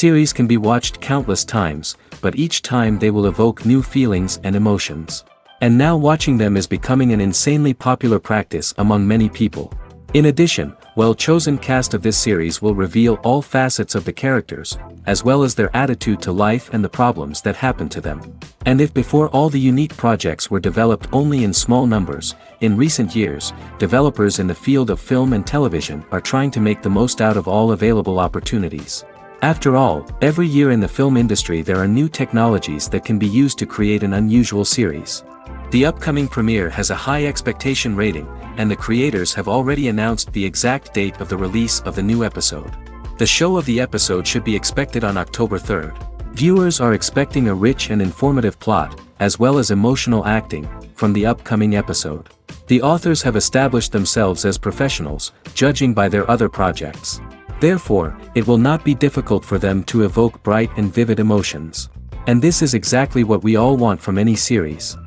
Series can be watched countless times, but each time they will evoke new feelings and emotions. And now watching them is becoming an insanely popular practice among many people. In addition, well-chosen cast of this series will reveal all facets of the characters, as well as their attitude to life and the problems that happen to them. And if before all the unique projects were developed only in small numbers, in recent years, developers in the field of film and television are trying to make the most out of all available opportunities. After all, every year in the film industry there are new technologies that can be used to create an unusual series. The upcoming premiere has a high expectation rating, and the creators have already announced the exact date of the release of the new episode. The show of the episode should be expected on October 3rd. Viewers are expecting a rich and informative plot, as well as emotional acting, from the upcoming episode. The authors have established themselves as professionals, judging by their other projects. Therefore, it will not be difficult for them to evoke bright and vivid emotions. And this is exactly what we all want from any series.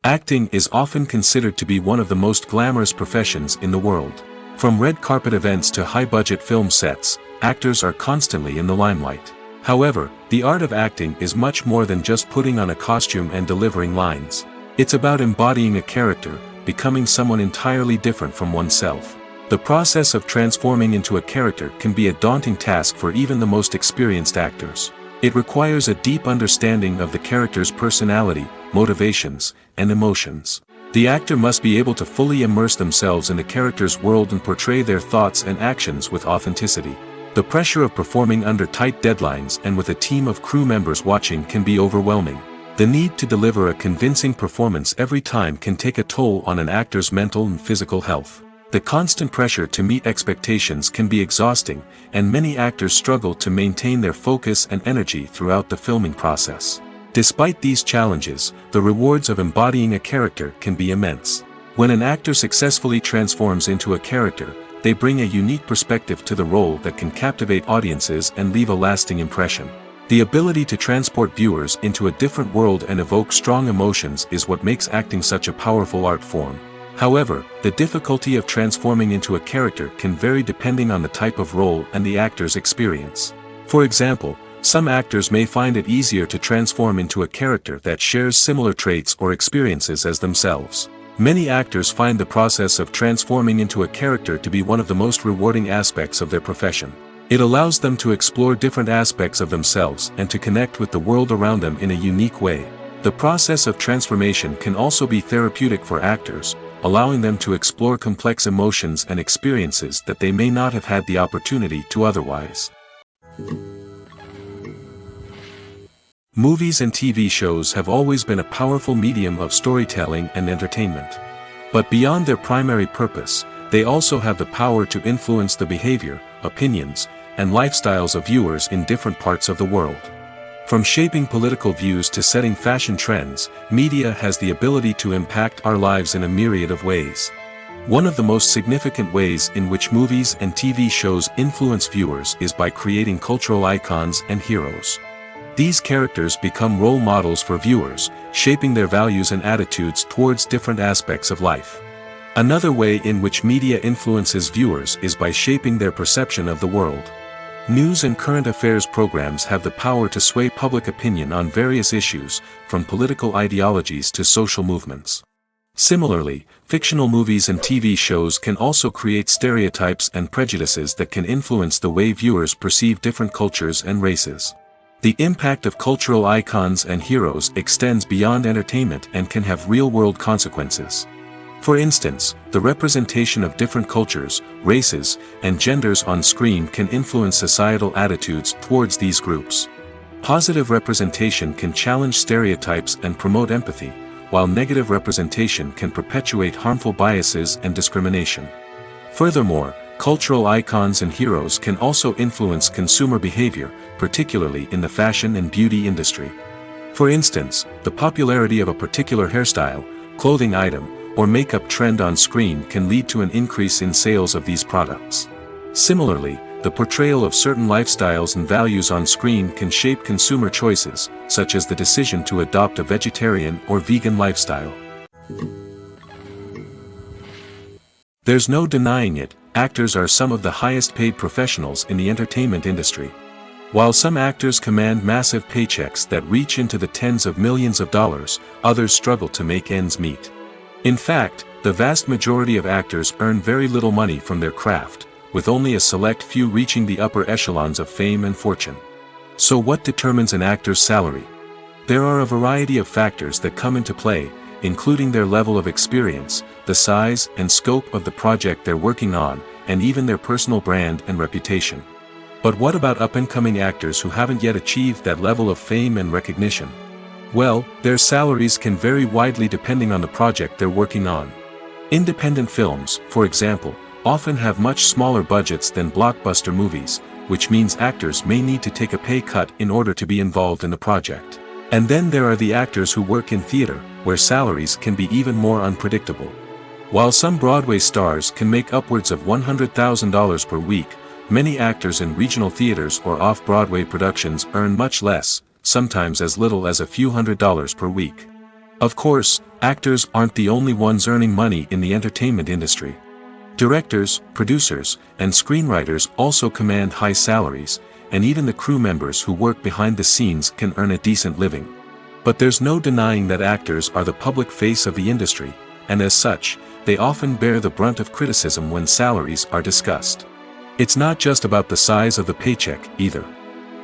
Acting is often considered to be one of the most glamorous professions in the world. From red carpet events to high-budget film sets, actors are constantly in the limelight. However, the art of acting is much more than just putting on a costume and delivering lines. It's about embodying a character, becoming someone entirely different from oneself. The process of transforming into a character can be a daunting task for even the most experienced actors. It requires a deep understanding of the character's personality, motivations, and emotions. The actor must be able to fully immerse themselves in the character's world and portray their thoughts and actions with authenticity. The pressure of performing under tight deadlines and with a team of crew members watching can be overwhelming. The need to deliver a convincing performance every time can take a toll on an actor's mental and physical health. The constant pressure to meet expectations can be exhausting, and many actors struggle to maintain their focus and energy throughout the filming process. Despite these challenges, the rewards of embodying a character can be immense. When an actor successfully transforms into a character, they bring a unique perspective to the role that can captivate audiences and leave a lasting impression. The ability to transport viewers into a different world and evoke strong emotions is what makes acting such a powerful art form. However, the difficulty of transforming into a character can vary depending on the type of role and the actor's experience. For example, some actors may find it easier to transform into a character that shares similar traits or experiences as themselves. Many actors find the process of transforming into a character to be one of the most rewarding aspects of their profession. It allows them to explore different aspects of themselves and to connect with the world around them in a unique way. The process of transformation can also be therapeutic for actors, allowing them to explore complex emotions and experiences that they may not have had the opportunity to otherwise. Movies and TV shows have always been a powerful medium of storytelling and entertainment. But beyond their primary purpose, they also have the power to influence the behavior, opinions, and lifestyles of viewers in different parts of the world. From shaping political views to setting fashion trends, media has the ability to impact our lives in a myriad of ways. One of the most significant ways in which movies and TV shows influence viewers is by creating cultural icons and heroes. These characters become role models for viewers, shaping their values and attitudes towards different aspects of life. Another way in which media influences viewers is by shaping their perception of the world. News and current affairs programs have the power to sway public opinion on various issues, from political ideologies to social movements. Similarly, fictional movies and TV shows can also create stereotypes and prejudices that can influence the way viewers perceive different cultures and races. The impact of cultural icons and heroes extends beyond entertainment and can have real-world consequences. For instance, the representation of different cultures, races, and genders on screen can influence societal attitudes towards these groups. Positive representation can challenge stereotypes and promote empathy, while negative representation can perpetuate harmful biases and discrimination. Furthermore, cultural icons and heroes can also influence consumer behavior, particularly in the fashion and beauty industry. For instance, the popularity of a particular hairstyle, clothing item, or makeup trend on screen can lead to an increase in sales of these products. Similarly, the portrayal of certain lifestyles and values on screen can shape consumer choices, such as the decision to adopt a vegetarian or vegan lifestyle. There's no denying it, actors are some of the highest paid professionals in the entertainment industry. While some actors command massive paychecks that reach into the tens of millions of dollars, others struggle to make ends meet. In fact, the vast majority of actors earn very little money from their craft, with only a select few reaching the upper echelons of fame and fortune. So what determines an actor's salary? There are a variety of factors that come into play, including their level of experience, the size and scope of the project they're working on, and even their personal brand and reputation. But what about up-and-coming actors who haven't yet achieved that level of fame and recognition? Well, their salaries can vary widely depending on the project they're working on. Independent films, for example, often have much smaller budgets than blockbuster movies, which means actors may need to take a pay cut in order to be involved in the project. And then there are the actors who work in theater, where salaries can be even more unpredictable. While some Broadway stars can make upwards of $100,000 per week, many actors in regional theaters or off-Broadway productions earn much less, sometimes as little as a few $100s per week. Of course, actors aren't the only ones earning money in the entertainment industry. Directors, producers, and screenwriters also command high salaries, and even the crew members who work behind the scenes can earn a decent living. But there's no denying that actors are the public face of the industry, and as such, they often bear the brunt of criticism when salaries are discussed. It's not just about the size of the paycheck, either.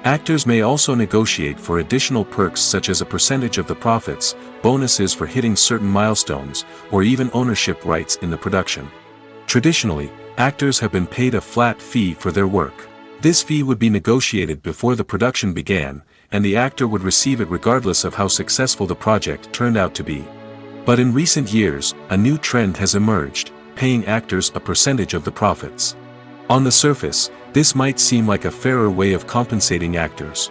Actors may also negotiate for additional perks such as a percentage of the profits, bonuses for hitting certain milestones, or even ownership rights in the production. Traditionally, actors have been paid a flat fee for their work. This fee would be negotiated before the production began, and the actor would receive it regardless of how successful the project turned out to be. But in recent years, a new trend has emerged, paying actors a percentage of the profits. On the surface, this might seem like a fairer way of compensating actors.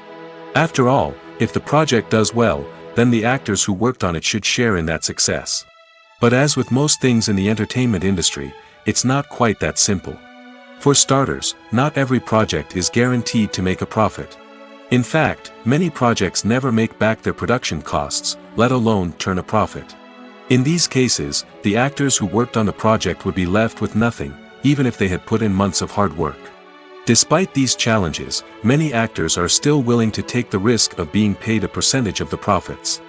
After all, if the project does well, then the actors who worked on it should share in that success. But as with most things in the entertainment industry, it's not quite that simple. For starters, not every project is guaranteed to make a profit. In fact, many projects never make back their production costs, let alone turn a profit. In these cases, the actors who worked on the project would be left with nothing, even if they had put in months of hard work. Despite these challenges, many actors are still willing to take the risk of being paid a percentage of the profits.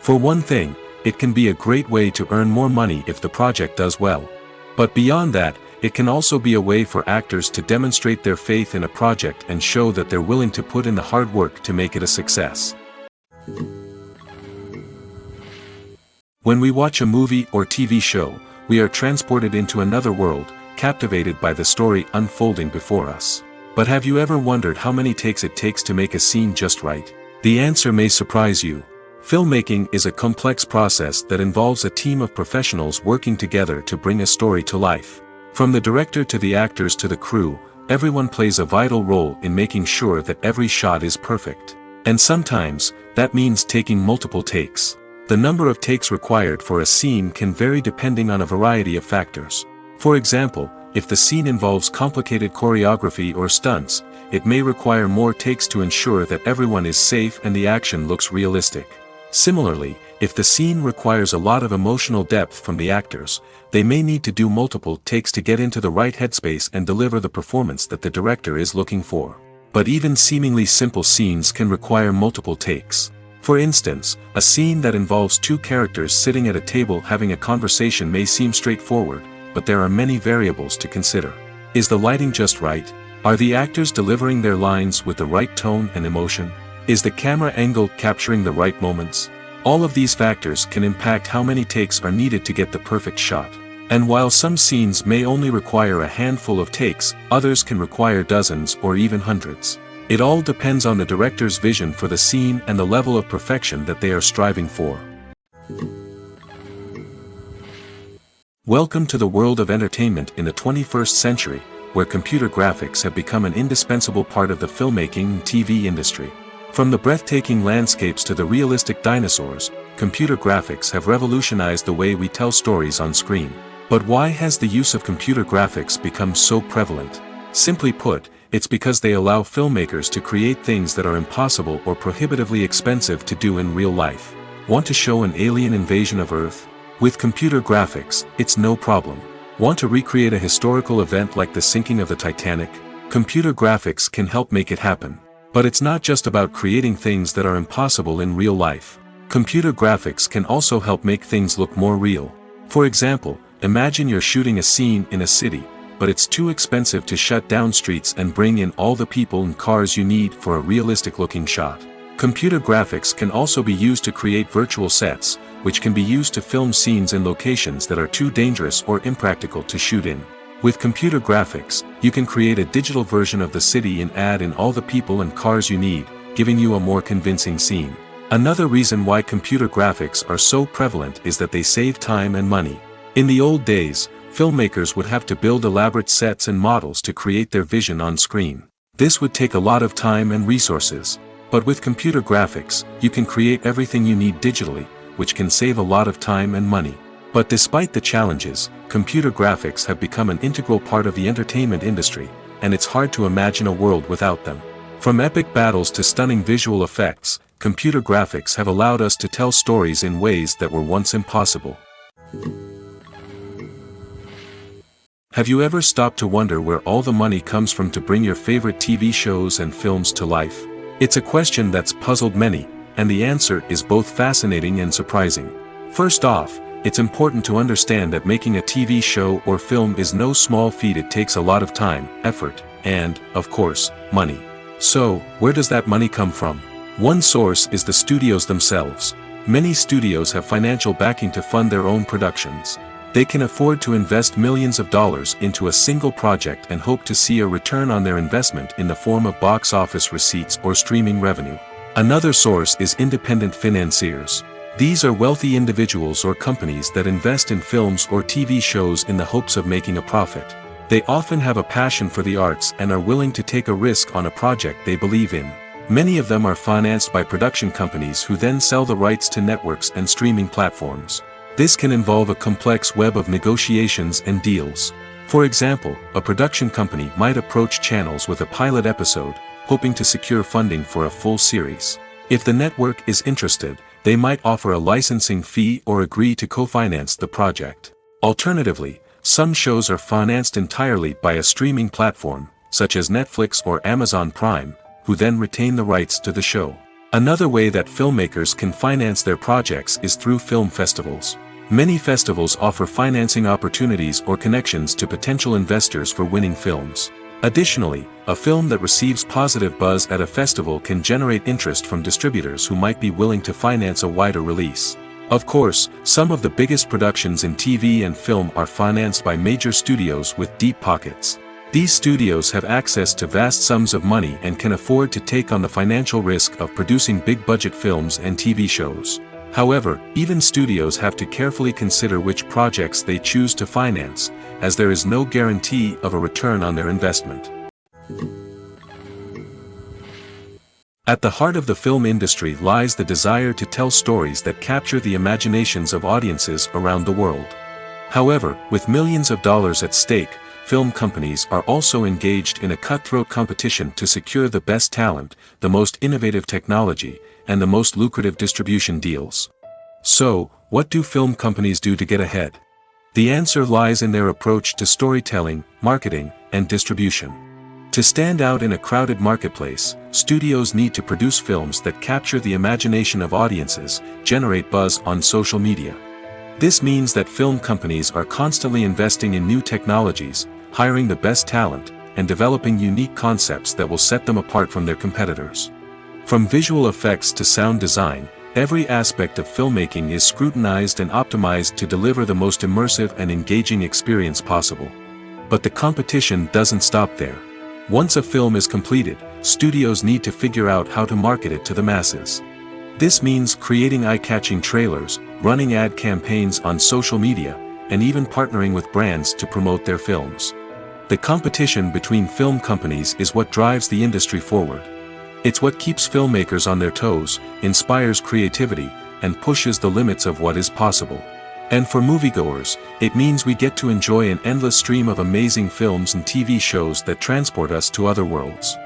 For one thing, it can be a great way to earn more money if the project does well. But beyond that, it can also be a way for actors to demonstrate their faith in a project and show that they're willing to put in the hard work to make it a success. When we watch a movie or TV show, we are transported into another world, captivated by the story unfolding before us. But have you ever wondered how many takes it takes to make a scene just right? The answer may surprise you. Filmmaking is a complex process that involves a team of professionals working together to bring a story to life. From the director to the actors to the crew, everyone plays a vital role in making sure that every shot is perfect. And sometimes, that means taking multiple takes. The number of takes required for a scene can vary depending on a variety of factors. For example, if the scene involves complicated choreography or stunts, it may require more takes to ensure that everyone is safe and the action looks realistic. Similarly, if the scene requires a lot of emotional depth from the actors, they may need to do multiple takes to get into the right headspace and deliver the performance that the director is looking for. But even seemingly simple scenes can require multiple takes. For instance, a scene that involves two characters sitting at a table having a conversation may seem straightforward, but there are many variables to consider. Is the lighting just right? Are the actors delivering their lines with the right tone and emotion? Is the camera angle capturing the right moments? All of these factors can impact how many takes are needed to get the perfect shot. And while some scenes may only require a handful of takes, others can require dozens or even hundreds. It all depends on the director's vision for the scene and the level of perfection that they are striving for. Welcome to the world of entertainment in the 21st century, where computer graphics have become an indispensable part of the filmmaking and TV industry. From the breathtaking landscapes to the realistic dinosaurs, computer graphics have revolutionized the way we tell stories on screen. But why has the use of computer graphics become so prevalent? Simply put, it's because they allow filmmakers to create things that are impossible or prohibitively expensive to do in real life. Want to show an alien invasion of Earth? With computer graphics, it's no problem. Want to recreate a historical event like the sinking of the Titanic? Computer graphics can help make it happen. But it's not just about creating things that are impossible in real life. Computer graphics can also help make things look more real. For example, imagine you're shooting a scene in a city, but it's too expensive to shut down streets and bring in all the people and cars you need for a realistic-looking shot. Computer graphics can also be used to create virtual sets, which can be used to film scenes in locations that are too dangerous or impractical to shoot in. With computer graphics, you can create a digital version of the city and add in all the people and cars you need, giving you a more convincing scene. Another reason why computer graphics are so prevalent is that they save time and money. In the old days, filmmakers would have to build elaborate sets and models to create their vision on screen. This would take a lot of time and resources. But with computer graphics, you can create everything you need digitally, which can save a lot of time and money. But despite the challenges, computer graphics have become an integral part of the entertainment industry, and it's hard to imagine a world without them. From epic battles to stunning visual effects, computer graphics have allowed us to tell stories in ways that were once impossible. Have you ever stopped to wonder where all the money comes from to bring your favorite TV shows and films to life? It's a question that's puzzled many, and the answer is both fascinating and surprising. First off, it's important to understand that making a TV show or film is no small feat. It takes a lot of time, effort, and, of course, money. So, where does that money come from? One source is the studios themselves. Many studios have financial backing to fund their own productions. They can afford to invest millions of dollars into a single project and hope to see a return on their investment in the form of box office receipts or streaming revenue. Another source is independent financiers. These are wealthy individuals or companies that invest in films or TV shows in the hopes of making a profit. They often have a passion for the arts and are willing to take a risk on a project they believe in. Many of them are financed by production companies who then sell the rights to networks and streaming platforms. This can involve a complex web of negotiations and deals. For example, a production company might approach channels with a pilot episode, hoping to secure funding for a full series. If the network is interested, they might offer a licensing fee or agree to co-finance the project. Alternatively, some shows are financed entirely by a streaming platform, such as Netflix or Amazon Prime, who then retain the rights to the show. Another way that filmmakers can finance their projects is through film festivals. Many festivals offer financing opportunities or connections to potential investors for winning films. Additionally, a film that receives positive buzz at a festival can generate interest from distributors who might be willing to finance a wider release. Of course, some of the biggest productions in TV and film are financed by major studios with deep pockets. These studios have access to vast sums of money and can afford to take on the financial risk of producing big-budget films and TV shows. However, even studios have to carefully consider which projects they choose to finance, as there is no guarantee of a return on their investment. At the heart of the film industry lies the desire to tell stories that capture the imaginations of audiences around the world. However, with millions of dollars at stake, film companies are also engaged in a cutthroat competition to secure the best talent, the most innovative technology, and the most lucrative distribution deals. So, what do film companies do to get ahead? The answer lies in their approach to storytelling, marketing, and distribution. To stand out in a crowded marketplace, studios need to produce films that capture the imagination of audiences, generate buzz on social media. This means that film companies are constantly investing in new technologies, hiring the best talent, and developing unique concepts that will set them apart from their competitors. From visual effects to sound design, every aspect of filmmaking is scrutinized and optimized to deliver the most immersive and engaging experience possible. But the competition doesn't stop there. Once a film is completed, studios need to figure out how to market it to the masses. This means creating eye-catching trailers, running ad campaigns on social media, and even partnering with brands to promote their films. The competition between film companies is what drives the industry forward. It's what keeps filmmakers on their toes, inspires creativity, and pushes the limits of what is possible. And for moviegoers, it means we get to enjoy an endless stream of amazing films and TV shows that transport us to other worlds.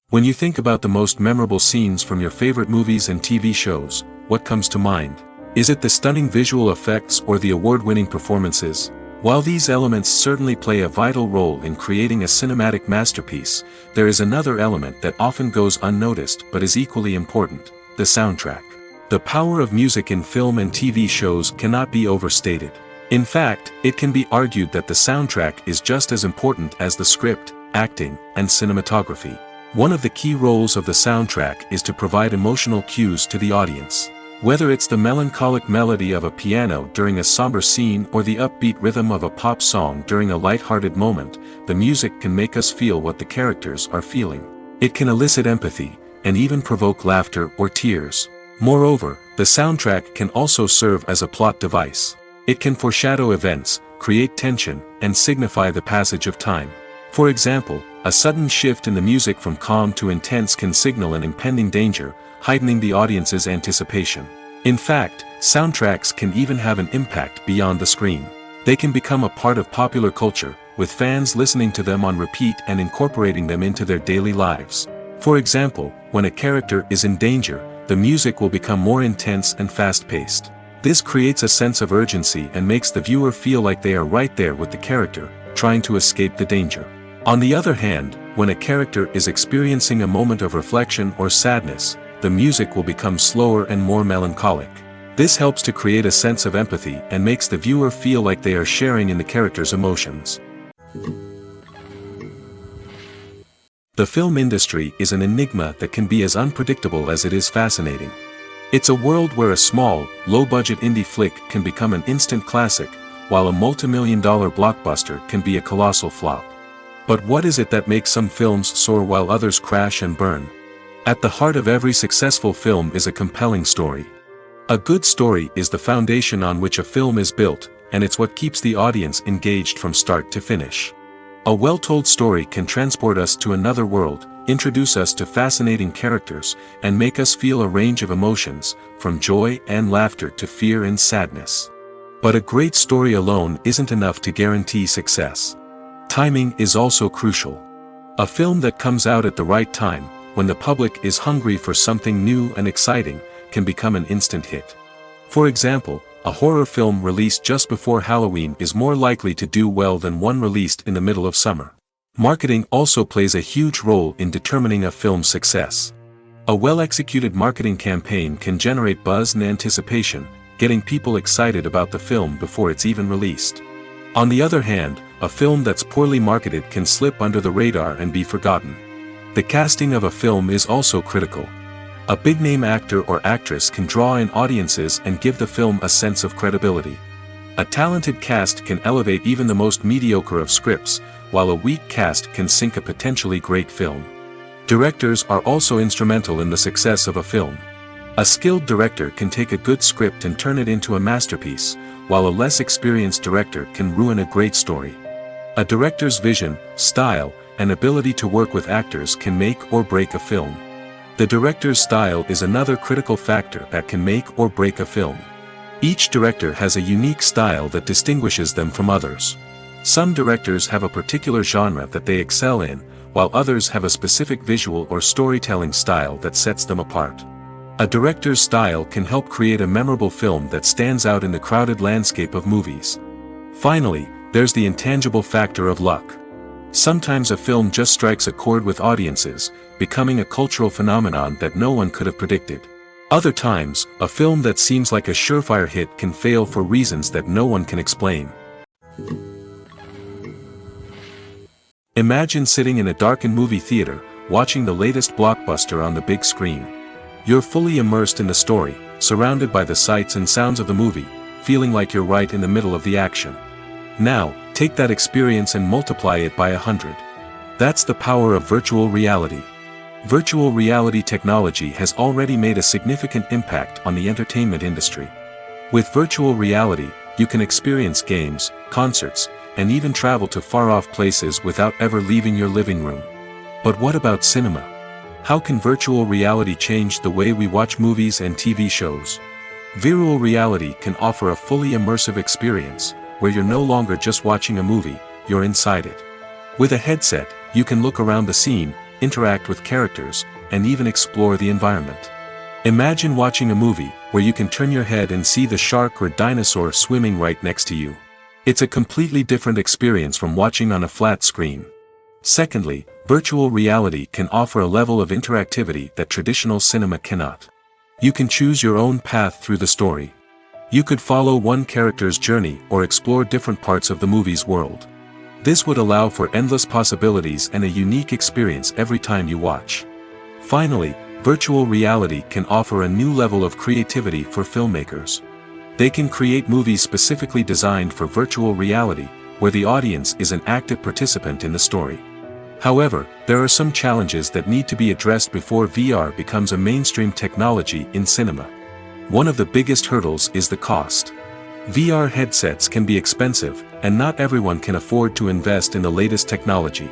When you think about the most memorable scenes from your favorite movies and TV shows, what comes to mind? Is it the stunning visual effects or the award-winning performances? While these elements certainly play a vital role in creating a cinematic masterpiece, there is another element that often goes unnoticed but is equally important: the soundtrack. The power of music in film and TV shows cannot be overstated. In fact, it can be argued that the soundtrack is just as important as the script, acting, and cinematography. One of the key roles of the soundtrack is to provide emotional cues to the audience. Whether it's the melancholic melody of a piano during a somber scene or the upbeat rhythm of a pop song during a light-hearted moment, the music can make us feel what the characters are feeling. It can elicit empathy, and even provoke laughter or tears. Moreover, the soundtrack can also serve as a plot device. It can foreshadow events, create tension, and signify the passage of time. For example, a sudden shift in the music from calm to intense can signal an impending danger, heightening the audience's anticipation. In fact, soundtracks can even have an impact beyond the screen. They can become a part of popular culture, with fans listening to them on repeat and incorporating them into their daily lives. For example, when a character is in danger, the music will become more intense and fast-paced. This creates a sense of urgency and makes the viewer feel like they are right there with the character, trying to escape the danger. On the other hand, when a character is experiencing a moment of reflection or sadness, the music will become slower and more melancholic. This helps to create a sense of empathy and makes the viewer feel like they are sharing in the character's emotions. The film industry is an enigma that can be as unpredictable as it is fascinating. It's a world where a small, low-budget indie flick can become an instant classic, while a multi-million-dollar blockbuster can be a colossal flop. But what is it that makes some films soar while others crash and burn? At the heart of every successful film is a compelling story. A good story is the foundation on which a film is built, and it's what keeps the audience engaged from start to finish. A well-told story can transport us to another world, introduce us to fascinating characters, and make us feel a range of emotions, from joy and laughter to fear and sadness. But a great story alone isn't enough to guarantee success. Timing is also crucial. A film that comes out at the right time, when the public is hungry for something new and exciting, can become an instant hit. For example, a horror film released just before Halloween is more likely to do well than one released in the middle of summer. Marketing also plays a huge role in determining a film's success. A well-executed marketing campaign can generate buzz and anticipation, getting people excited about the film before it's even released. On the other hand, a film that's poorly marketed can slip under the radar and be forgotten. The casting of a film is also critical. A big-name actor or actress can draw in audiences and give the film a sense of credibility. A talented cast can elevate even the most mediocre of scripts, while a weak cast can sink a potentially great film. Directors are also instrumental in the success of a film. A skilled director can take a good script and turn it into a masterpiece, while a less experienced director can ruin a great story. A director's vision, style, and ability to work with actors can make or break a film. The director's style is another critical factor that can make or break a film. Each director has a unique style that distinguishes them from others. Some directors have a particular genre that they excel in, while others have a specific visual or storytelling style that sets them apart. A director's style can help create a memorable film that stands out in the crowded landscape of movies. Finally, there's the intangible factor of luck. Sometimes a film just strikes a chord with audiences, becoming a cultural phenomenon that no one could have predicted. Other times, a film that seems like a surefire hit can fail for reasons that no one can explain. Imagine sitting in a darkened movie theater, watching the latest blockbuster on the big screen. You're fully immersed in the story, surrounded by the sights and sounds of the movie, feeling like you're right in the middle of the action. Now, take that experience and multiply it by 100. That's the power of virtual reality. Virtual reality technology has already made a significant impact on the entertainment industry. With virtual reality, you can experience games, concerts, and even travel to far-off places without ever leaving your living room. But what about cinema? How can virtual reality change the way we watch movies and TV shows? Virtual reality can offer a fully immersive experience, where you're no longer just watching a movie, you're inside it. With a headset, you can look around the scene, interact with characters, and even explore the environment. Imagine watching a movie where you can turn your head and see the shark or dinosaur swimming right next to you. It's a completely different experience from watching on a flat screen. Secondly, virtual reality can offer a level of interactivity that traditional cinema cannot. You can choose your own path through the story. You could follow one character's journey or explore different parts of the movie's world. This would allow for endless possibilities and a unique experience every time you watch. Finally, virtual reality can offer a new level of creativity for filmmakers. They can create movies specifically designed for virtual reality, where the audience is an active participant in the story. However, there are some challenges that need to be addressed before VR becomes a mainstream technology in cinema. One of the biggest hurdles is the cost. VR headsets can be expensive, and not everyone can afford to invest in the latest technology.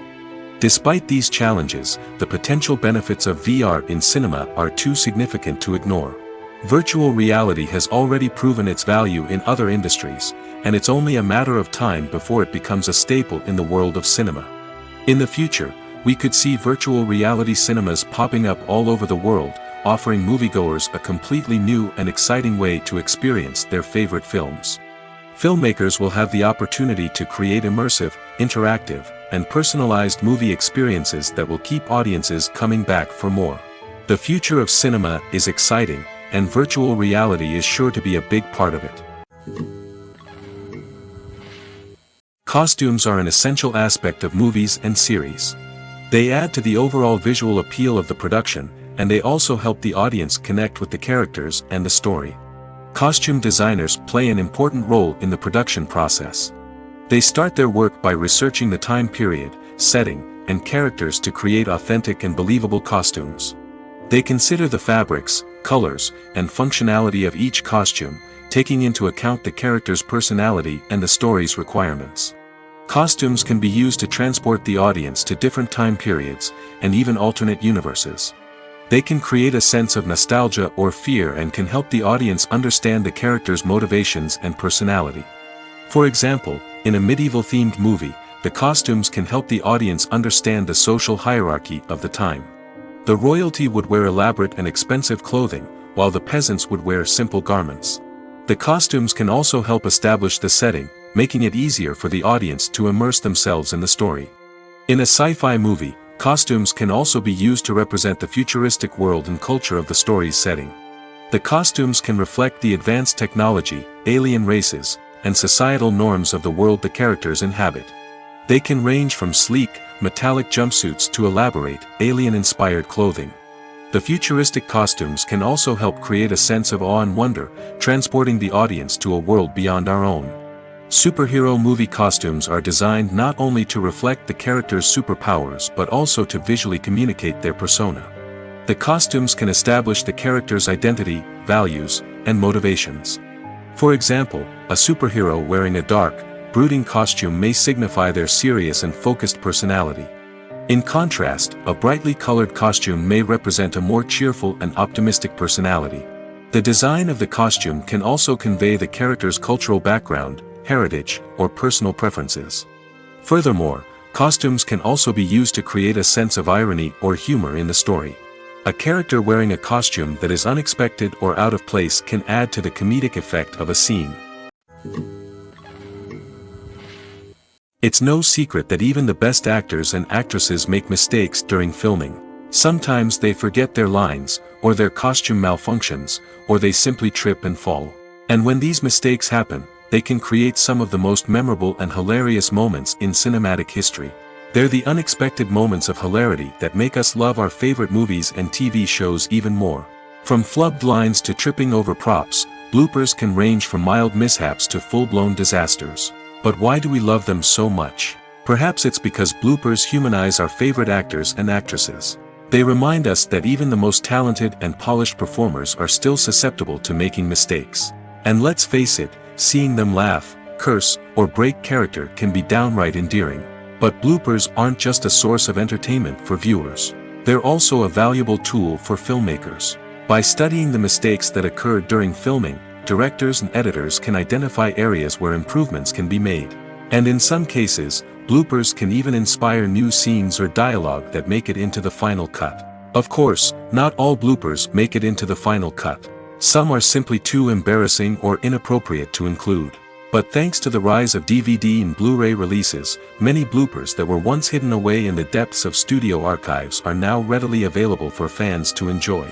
Despite these challenges, the potential benefits of VR in cinema are too significant to ignore. Virtual reality has already proven its value in other industries, and it's only a matter of time before it becomes a staple in the world of cinema. In the future, we could see virtual reality cinemas popping up all over the world, offering moviegoers a completely new and exciting way to experience their favorite films. Filmmakers will have the opportunity to create immersive, interactive, and personalized movie experiences that will keep audiences coming back for more. The future of cinema is exciting, and virtual reality is sure to be a big part of it. Costumes are an essential aspect of movies and series. They add to the overall visual appeal of the production, and they also help the audience connect with the characters and the story. Costume designers play an important role in the production process. They start their work by researching the time period, setting, and characters to create authentic and believable costumes. They consider the fabrics, colors, and functionality of each costume, taking into account the character's personality and the story's requirements. Costumes can be used to transport the audience to different time periods, and even alternate universes. They can create a sense of nostalgia or fear and can help the audience understand the character's motivations and personality. For example, in a medieval-themed movie, the costumes can help the audience understand the social hierarchy of the time. The royalty would wear elaborate and expensive clothing, while the peasants would wear simple garments. The costumes can also help establish the setting, making it easier for the audience to immerse themselves in the story. In a sci-fi movie, costumes can also be used to represent the futuristic world and culture of the story's setting. The costumes can reflect the advanced technology, alien races, and societal norms of the world the characters inhabit. They can range from sleek, metallic jumpsuits to elaborate, alien-inspired clothing. The futuristic costumes can also help create a sense of awe and wonder, transporting the audience to a world beyond our own. Superhero movie costumes are designed not only to reflect the character's superpowers but also to visually communicate their persona. The costumes can establish the character's identity, values, and motivations. For example, a superhero wearing a dark, brooding costume may signify their serious and focused personality. In contrast, a brightly colored costume may represent a more cheerful and optimistic personality. The design of the costume can also convey the character's cultural background, heritage, or personal preferences. Furthermore, costumes can also be used to create a sense of irony or humor in the story. A character wearing a costume that is unexpected or out of place can add to the comedic effect of a scene. It's no secret that even the best actors and actresses make mistakes during filming. Sometimes they forget their lines, or their costume malfunctions, or they simply trip and fall. And when these mistakes happen, they can create some of the most memorable and hilarious moments in cinematic history. They're the unexpected moments of hilarity that make us love our favorite movies and TV shows even more. From flubbed lines to tripping over props, bloopers can range from mild mishaps to full-blown disasters. But why do we love them so much? Perhaps it's because bloopers humanize our favorite actors and actresses. They remind us that even the most talented and polished performers are still susceptible to making mistakes. And let's face it, seeing them laugh, curse, or break character can be downright endearing. But bloopers aren't just a source of entertainment for viewers. They're also a valuable tool for filmmakers. By studying the mistakes that occurred during filming, directors and editors can identify areas where improvements can be made. And in some cases, bloopers can even inspire new scenes or dialogue that make it into the final cut. Of course, not all bloopers make it into the final cut. Some are simply too embarrassing or inappropriate to include. But thanks to the rise of DVD and Blu-ray releases, many bloopers that were once hidden away in the depths of studio archives are now readily available for fans to enjoy.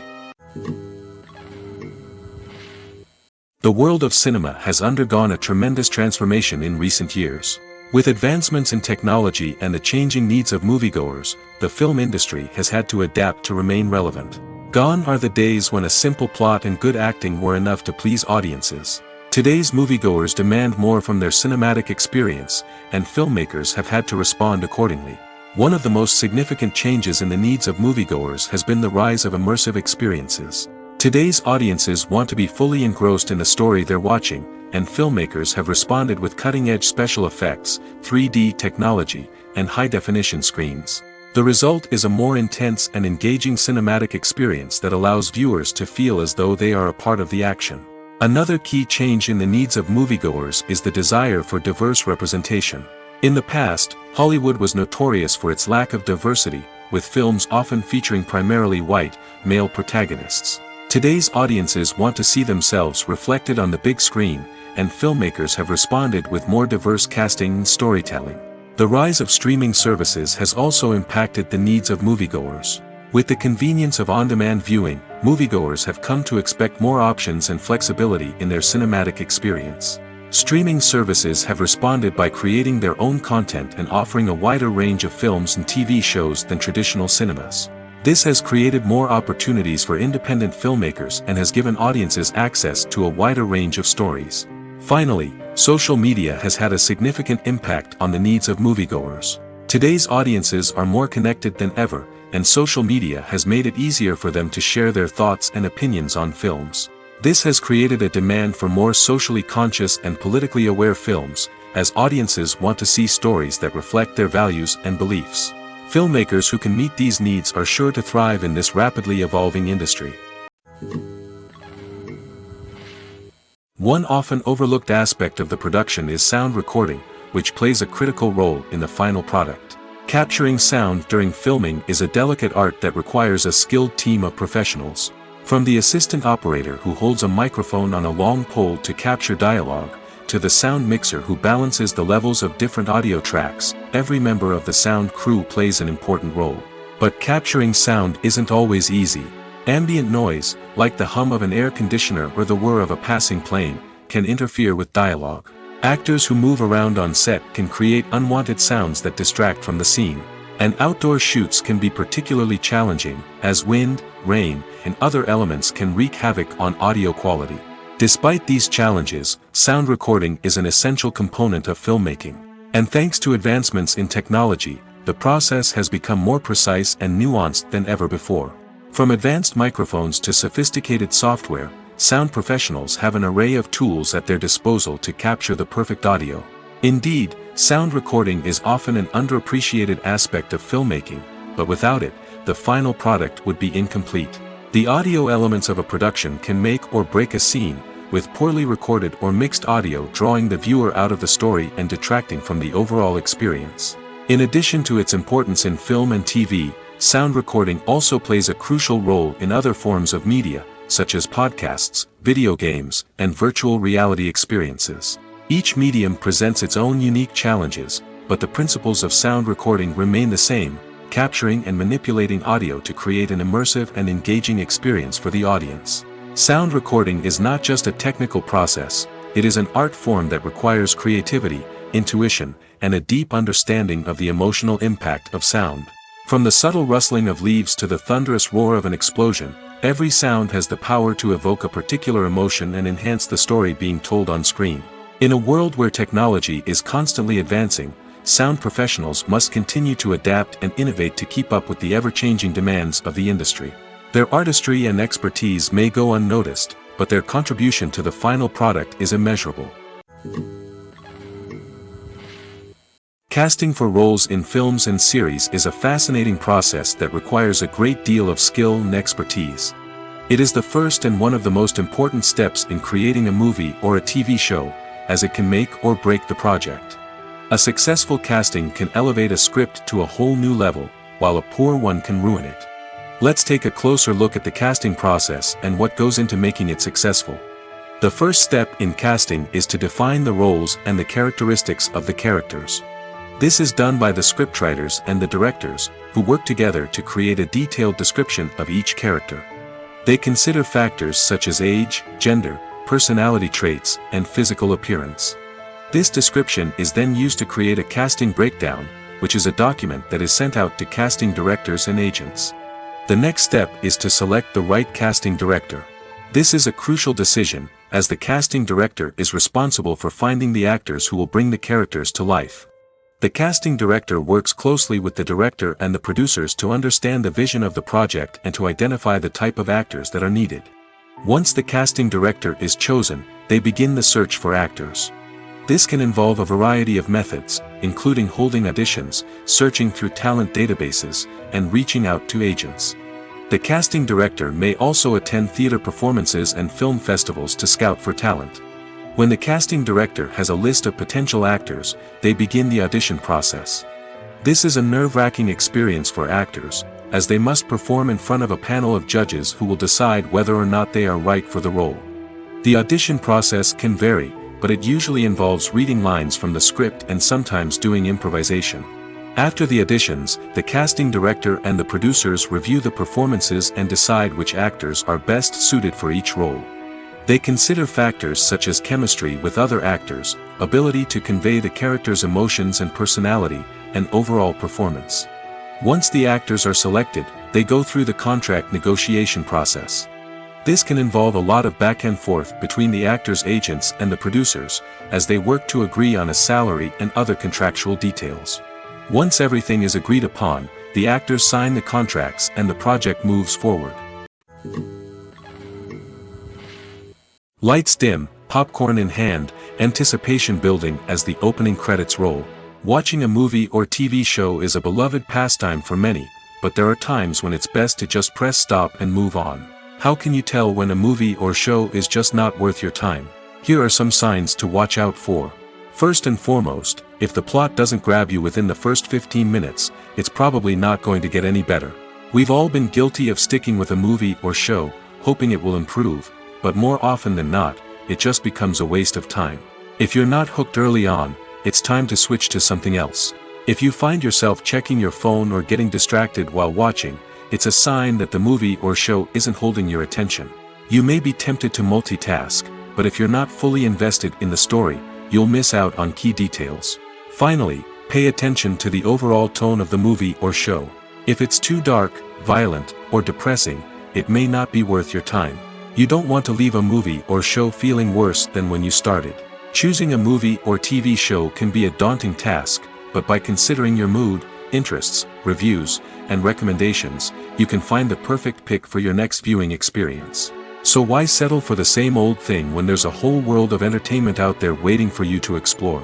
The world of cinema has undergone a tremendous transformation in recent years. With advancements in technology and the changing needs of moviegoers, the film industry has had to adapt to remain relevant. Gone are the days when a simple plot and good acting were enough to please audiences. Today's moviegoers demand more from their cinematic experience, and filmmakers have had to respond accordingly. One of the most significant changes in the needs of moviegoers has been the rise of immersive experiences. Today's audiences want to be fully engrossed in the story they're watching, and filmmakers have responded with cutting-edge special effects, 3D technology, and high-definition screens. The result is a more intense and engaging cinematic experience that allows viewers to feel as though they are a part of the action. Another key change in the needs of moviegoers is the desire for diverse representation. In the past, Hollywood was notorious for its lack of diversity, with films often featuring primarily white, male protagonists. Today's audiences want to see themselves reflected on the big screen, and filmmakers have responded with more diverse casting and storytelling. The rise of streaming services has also impacted the needs of moviegoers. With the convenience of on-demand viewing, moviegoers have come to expect more options and flexibility in their cinematic experience. Streaming services have responded by creating their own content and offering a wider range of films and TV shows than traditional cinemas. This has created more opportunities for independent filmmakers and has given audiences access to a wider range of stories. Finally, social media has had a significant impact on the needs of moviegoers. Today's audiences are more connected than ever, and social media has made it easier for them to share their thoughts and opinions on films. This has created a demand for more socially conscious and politically aware films, as audiences want to see stories that reflect their values and beliefs. Filmmakers who can meet these needs are sure to thrive in this rapidly evolving industry. One often overlooked aspect of the production is sound recording, which plays a critical role in the final product. Capturing sound during filming is a delicate art that requires a skilled team of professionals. From the assistant operator who holds a microphone on a long pole to capture dialogue, to the sound mixer who balances the levels of different audio tracks, every member of the sound crew plays an important role. But capturing sound isn't always easy. Ambient noise, like the hum of an air conditioner or the whir of a passing plane, can interfere with dialogue. Actors who move around on set can create unwanted sounds that distract from the scene. And outdoor shoots can be particularly challenging, as wind, rain, and other elements can wreak havoc on audio quality. Despite these challenges, sound recording is an essential component of filmmaking. And thanks to advancements in technology, the process has become more precise and nuanced than ever before. From advanced microphones to sophisticated software, sound professionals have an array of tools at their disposal to capture the perfect audio. Indeed, sound recording is often an underappreciated aspect of filmmaking, but without it, the final product would be incomplete. The audio elements of a production can make or break a scene, with poorly recorded or mixed audio drawing the viewer out of the story and detracting from the overall experience. In addition to its importance in film and TV, sound recording also plays a crucial role in other forms of media, such as podcasts, video games, and virtual reality experiences. Each medium presents its own unique challenges, but the principles of sound recording remain the same, capturing and manipulating audio to create an immersive and engaging experience for the audience. Sound recording is not just a technical process, it is an art form that requires creativity, intuition, and a deep understanding of the emotional impact of sound. From the subtle rustling of leaves to the thunderous roar of an explosion, every sound has the power to evoke a particular emotion and enhance the story being told on screen. In a world where technology is constantly advancing, sound professionals must continue to adapt and innovate to keep up with the ever-changing demands of the industry. Their artistry and expertise may go unnoticed, but their contribution to the final product is immeasurable. Casting for roles in films and series is a fascinating process that requires a great deal of skill and expertise. It is the first and one of the most important steps in creating a movie or a TV show, as it can make or break the project. A successful casting can elevate a script to a whole new level, while a poor one can ruin it. Let's take a closer look at the casting process and what goes into making it successful. The first step in casting is to define the roles and the characteristics of the characters. This is done by the scriptwriters and the directors, who work together to create a detailed description of each character. They consider factors such as age, gender, personality traits, and physical appearance. This description is then used to create a casting breakdown, which is a document that is sent out to casting directors and agents. The next step is to select the right casting director. This is a crucial decision, as the casting director is responsible for finding the actors who will bring the characters to life. The casting director works closely with the director and the producers to understand the vision of the project and to identify the type of actors that are needed. Once the casting director is chosen, they begin the search for actors. This can involve a variety of methods, including holding auditions, searching through talent databases, and reaching out to agents. The casting director may also attend theater performances and film festivals to scout for talent. When the casting director has a list of potential actors, they begin the audition process. This is a nerve-wracking experience for actors, as they must perform in front of a panel of judges who will decide whether or not they are right for the role. The audition process can vary, but it usually involves reading lines from the script and sometimes doing improvisation. After the auditions, the casting director and the producers review the performances and decide which actors are best suited for each role. They consider factors such as chemistry with other actors, ability to convey the character's emotions and personality, and overall performance. Once the actors are selected, they go through the contract negotiation process. This can involve a lot of back and forth between the actors' agents and the producers, as they work to agree on a salary and other contractual details. Once everything is agreed upon, the actors sign the contracts and the project moves forward. Lights dim, popcorn in hand, anticipation building as the opening credits roll. Watching a movie or TV show is a beloved pastime for many, but there are times when it's best to just press stop and move on. How can you tell when a movie or show is just not worth your time? Here are some signs to watch out for. First and foremost, if the plot doesn't grab you within the first 15 minutes, it's probably not going to get any better. We've all been guilty of sticking with a movie or show, hoping it will improve, but more often than not, it just becomes a waste of time. If you're not hooked early on, it's time to switch to something else. If you find yourself checking your phone or getting distracted while watching, it's a sign that the movie or show isn't holding your attention. You may be tempted to multitask, but if you're not fully invested in the story, you'll miss out on key details. Finally, pay attention to the overall tone of the movie or show. If it's too dark, violent, or depressing, it may not be worth your time. You don't want to leave a movie or show feeling worse than when you started. Choosing a movie or TV show can be a daunting task, but by considering your mood, interests, reviews, and recommendations, you can find the perfect pick for your next viewing experience. So why settle for the same old thing when there's a whole world of entertainment out there waiting for you to explore?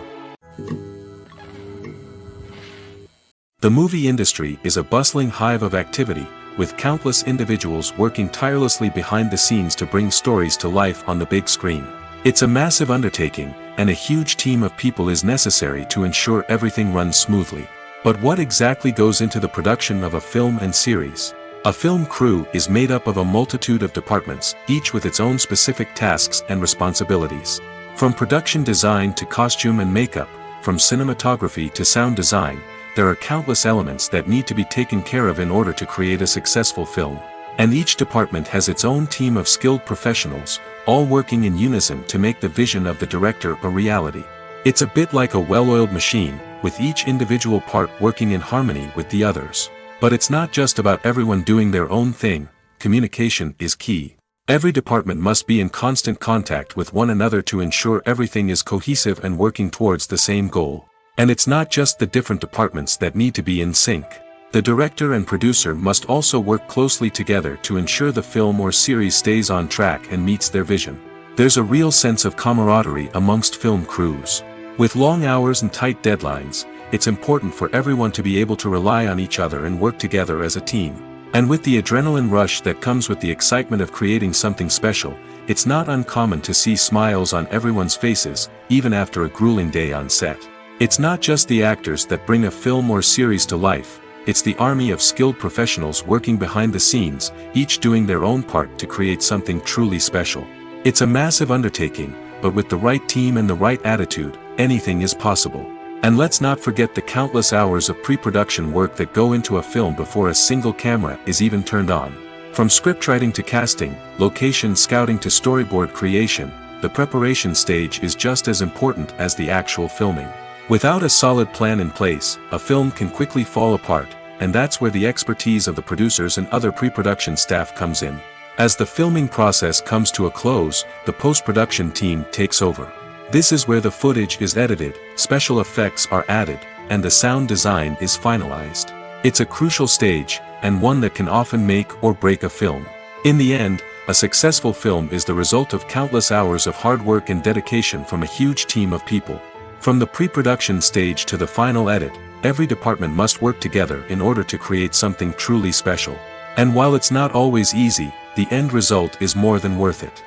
The movie industry is a bustling hive of activity, with countless individuals working tirelessly behind the scenes to bring stories to life on the big screen. It's a massive undertaking, and a huge team of people is necessary to ensure everything runs smoothly. But what exactly goes into the production of a film and series? A film crew is made up of a multitude of departments, each with its own specific tasks and responsibilities. From production design to costume and makeup, from cinematography to sound design, there are countless elements that need to be taken care of in order to create a successful film. And each department has its own team of skilled professionals, all working in unison to make the vision of the director a reality. It's a bit like a well-oiled machine, with each individual part working in harmony with the others. But it's not just about everyone doing their own thing. Communication is key. Every department must be in constant contact with one another to ensure everything is cohesive and working towards the same goal. And it's not just the different departments that need to be in sync. The director and producer must also work closely together to ensure the film or series stays on track and meets their vision. There's a real sense of camaraderie amongst film crews. With long hours and tight deadlines, it's important for everyone to be able to rely on each other and work together as a team. And with the adrenaline rush that comes with the excitement of creating something special, it's not uncommon to see smiles on everyone's faces, even after a grueling day on set. It's not just the actors that bring a film or series to life, It's the army of skilled professionals working behind the scenes, each doing their own part to create something truly special. It's a massive undertaking, but with the right team and the right attitude, anything is possible. And let's not forget the countless hours of pre-production work that go into a film before a single camera is even turned on. From scriptwriting to casting, location scouting to storyboard creation, the preparation stage is just as important as the actual filming. Without a solid plan in place, a film can quickly fall apart, and that's where the expertise of the producers and other pre-production staff comes in. As the filming process comes to a close, the post-production team takes over. This is where the footage is edited, special effects are added, and the sound design is finalized. It's a crucial stage, and one that can often make or break a film. In the end, a successful film is the result of countless hours of hard work and dedication from a huge team of people. From the pre-production stage to the final edit, every department must work together in order to create something truly special. And while it's not always easy, the end result is more than worth it.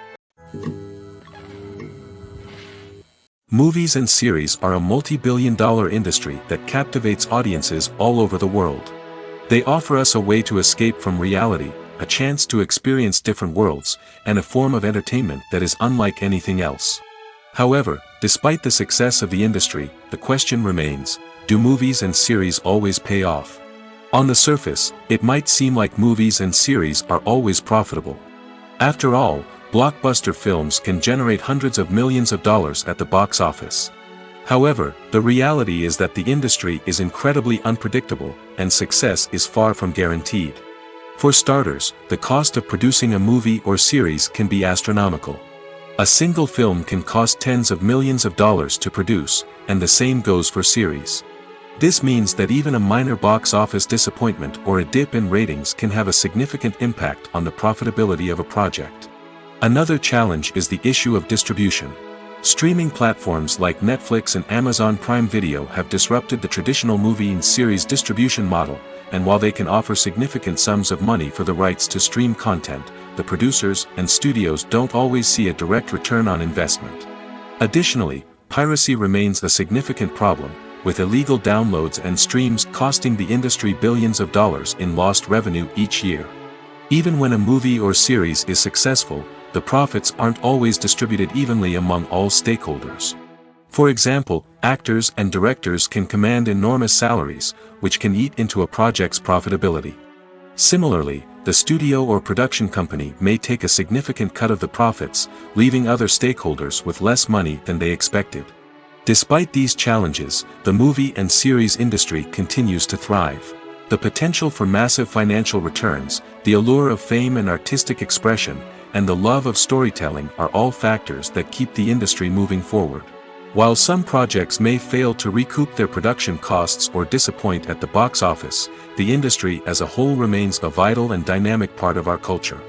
Movies and series are a multi-billion-dollar industry that captivates audiences all over the world. They offer us a way to escape from reality, a chance to experience different worlds, and a form of entertainment that is unlike anything else. However, despite the success of the industry, the question remains, do movies and series always pay off? On the surface, it might seem like movies and series are always profitable. After all, blockbuster films can generate hundreds of millions of dollars at the box office. However, the reality is that the industry is incredibly unpredictable, and success is far from guaranteed. For starters, the cost of producing a movie or series can be astronomical. A single film can cost tens of millions of dollars to produce, and the same goes for series. This means that even a minor box office disappointment or a dip in ratings can have a significant impact on the profitability of a project. Another challenge is the issue of distribution. Streaming platforms like Netflix and Amazon Prime Video have disrupted the traditional movie and series distribution model, and while they can offer significant sums of money for the rights to stream content, the producers and studios don't always see a direct return on investment. Additionally, piracy remains a significant problem, with illegal downloads and streams costing the industry billions of dollars in lost revenue each year. Even when a movie or series is successful, the profits aren't always distributed evenly among all stakeholders. For example, actors and directors can command enormous salaries, which can eat into a project's profitability. Similarly, the studio or production company may take a significant cut of the profits, leaving other stakeholders with less money than they expected. Despite these challenges, the movie and series industry continues to thrive. The potential for massive financial returns, the allure of fame and artistic expression, and the love of storytelling are all factors that keep the industry moving forward. While some projects may fail to recoup their production costs or disappoint at the box office, the industry as a whole remains a vital and dynamic part of our culture.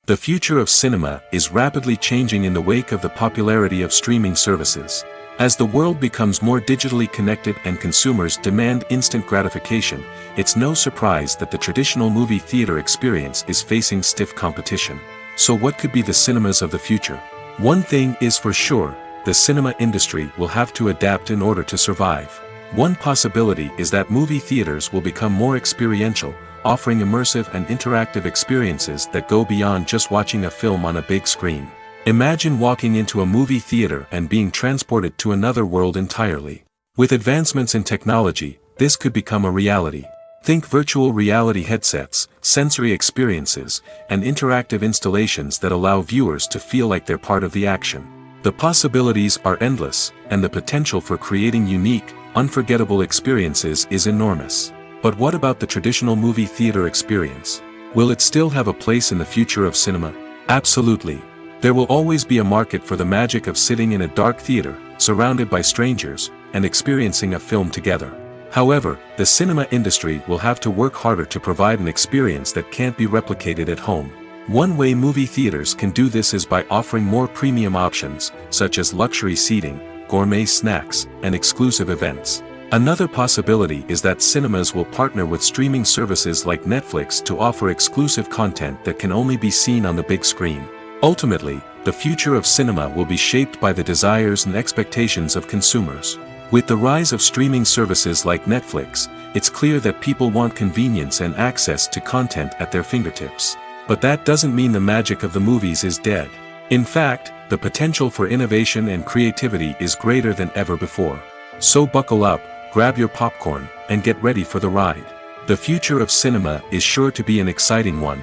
The future of cinema is rapidly changing in the wake of the popularity of streaming services. As the world becomes more digitally connected and consumers demand instant gratification, it's no surprise that the traditional movie theater experience is facing stiff competition. So what could be the cinemas of the future? One thing is for sure, the cinema industry will have to adapt in order to survive. One possibility is that movie theaters will become more experiential, offering immersive and interactive experiences that go beyond just watching a film on a big screen. Imagine walking into a movie theater and being transported to another world entirely. With advancements in technology, this could become a reality. Think virtual reality headsets, sensory experiences, and interactive installations that allow viewers to feel like they're part of the action. The possibilities are endless, and the potential for creating unique, unforgettable experiences is enormous. But what about the traditional movie theater experience? Will it still have a place in the future of cinema? Absolutely. There will always be a market for the magic of sitting in a dark theater, surrounded by strangers, and experiencing a film together. However, the cinema industry will have to work harder to provide an experience that can't be replicated at home. One way movie theaters can do this is by offering more premium options, such as luxury seating, gourmet snacks, and exclusive events. Another possibility is that cinemas will partner with streaming services like Netflix to offer exclusive content that can only be seen on the big screen. Ultimately, the future of cinema will be shaped by the desires and expectations of consumers. With the rise of streaming services like Netflix, it's clear that people want convenience and access to content at their fingertips. But that doesn't mean the magic of the movies is dead. In fact, the potential for innovation and creativity is greater than ever before. So buckle up, grab your popcorn, and get ready for the ride. The future of cinema is sure to be an exciting one.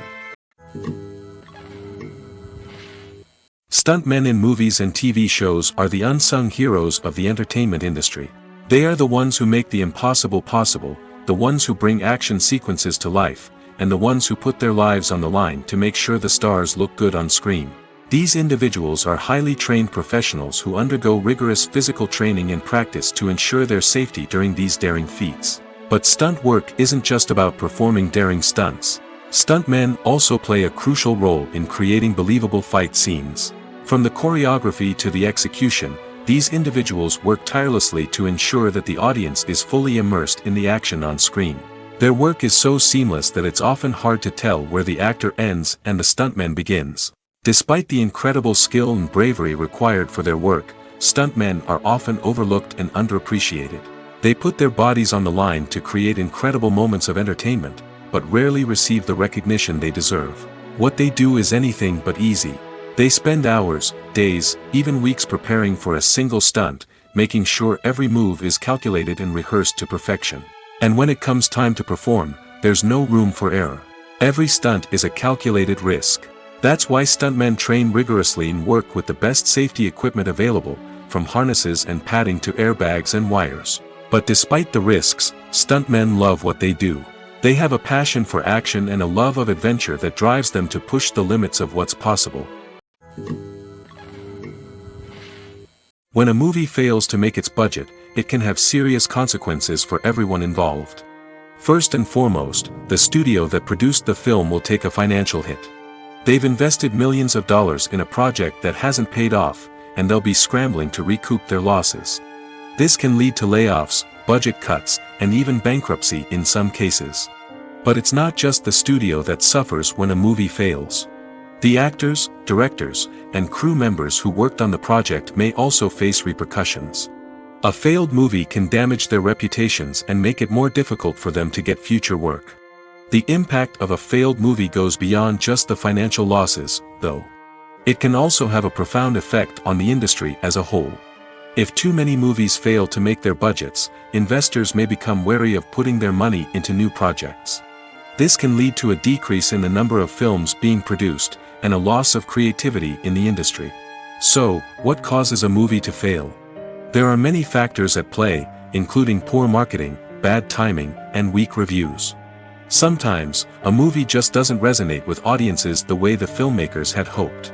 Stuntmen in movies and TV shows are the unsung heroes of the entertainment industry. They are the ones who make the impossible possible, the ones who bring action sequences to life, and the ones who put their lives on the line to make sure the stars look good on screen. These individuals are highly trained professionals who undergo rigorous physical training and practice to ensure their safety during these daring feats. But stunt work isn't just about performing daring stunts. Stuntmen also play a crucial role in creating believable fight scenes. From the choreography to the execution, these individuals work tirelessly to ensure that the audience is fully immersed in the action on screen. Their work is so seamless that it's often hard to tell where the actor ends and the stuntman begins. Despite the incredible skill and bravery required for their work, stuntmen are often overlooked and underappreciated. They put their bodies on the line to create incredible moments of entertainment, but rarely receive the recognition they deserve. What they do is anything but easy. They spend hours, days, even weeks preparing for a single stunt, making sure every move is calculated and rehearsed to perfection. And when it comes time to perform, there's no room for error. Every stunt is a calculated risk. That's why stuntmen train rigorously and work with the best safety equipment available, from harnesses and padding to airbags and wires. But despite the risks, stuntmen love what they do. They have a passion for action and a love of adventure that drives them to push the limits of what's possible. When a movie fails to make its budget, it can have serious consequences for everyone involved. First and foremost, the studio that produced the film will take a financial hit. They've invested millions of dollars in a project that hasn't paid off, and they'll be scrambling to recoup their losses. This can lead to layoffs, budget cuts, and even bankruptcy in some cases. But it's not just the studio that suffers when a movie fails. The actors, directors, and crew members who worked on the project may also face repercussions. A failed movie can damage their reputations and make it more difficult for them to get future work. The impact of a failed movie goes beyond just the financial losses, though. It can also have a profound effect on the industry as a whole. If too many movies fail to make their budgets, investors may become wary of putting their money into new projects. This can lead to a decrease in the number of films being produced, and a loss of creativity in the industry. So, what causes a movie to fail? There are many factors at play, including poor marketing, bad timing, and weak reviews. Sometimes, a movie just doesn't resonate with audiences the way the filmmakers had hoped.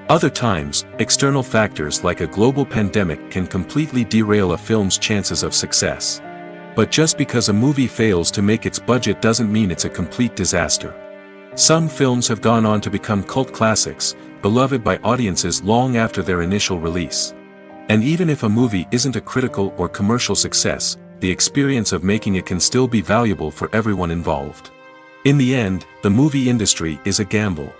Other times, external factors like a global pandemic can completely derail a film's chances of success. But just because a movie fails to make its budget doesn't mean it's a complete disaster. Some films have gone on to become cult classics, beloved by audiences long after their initial release. And even if a movie isn't a critical or commercial success, the experience of making it can still be valuable for everyone involved. In the end, the movie industry is a gamble.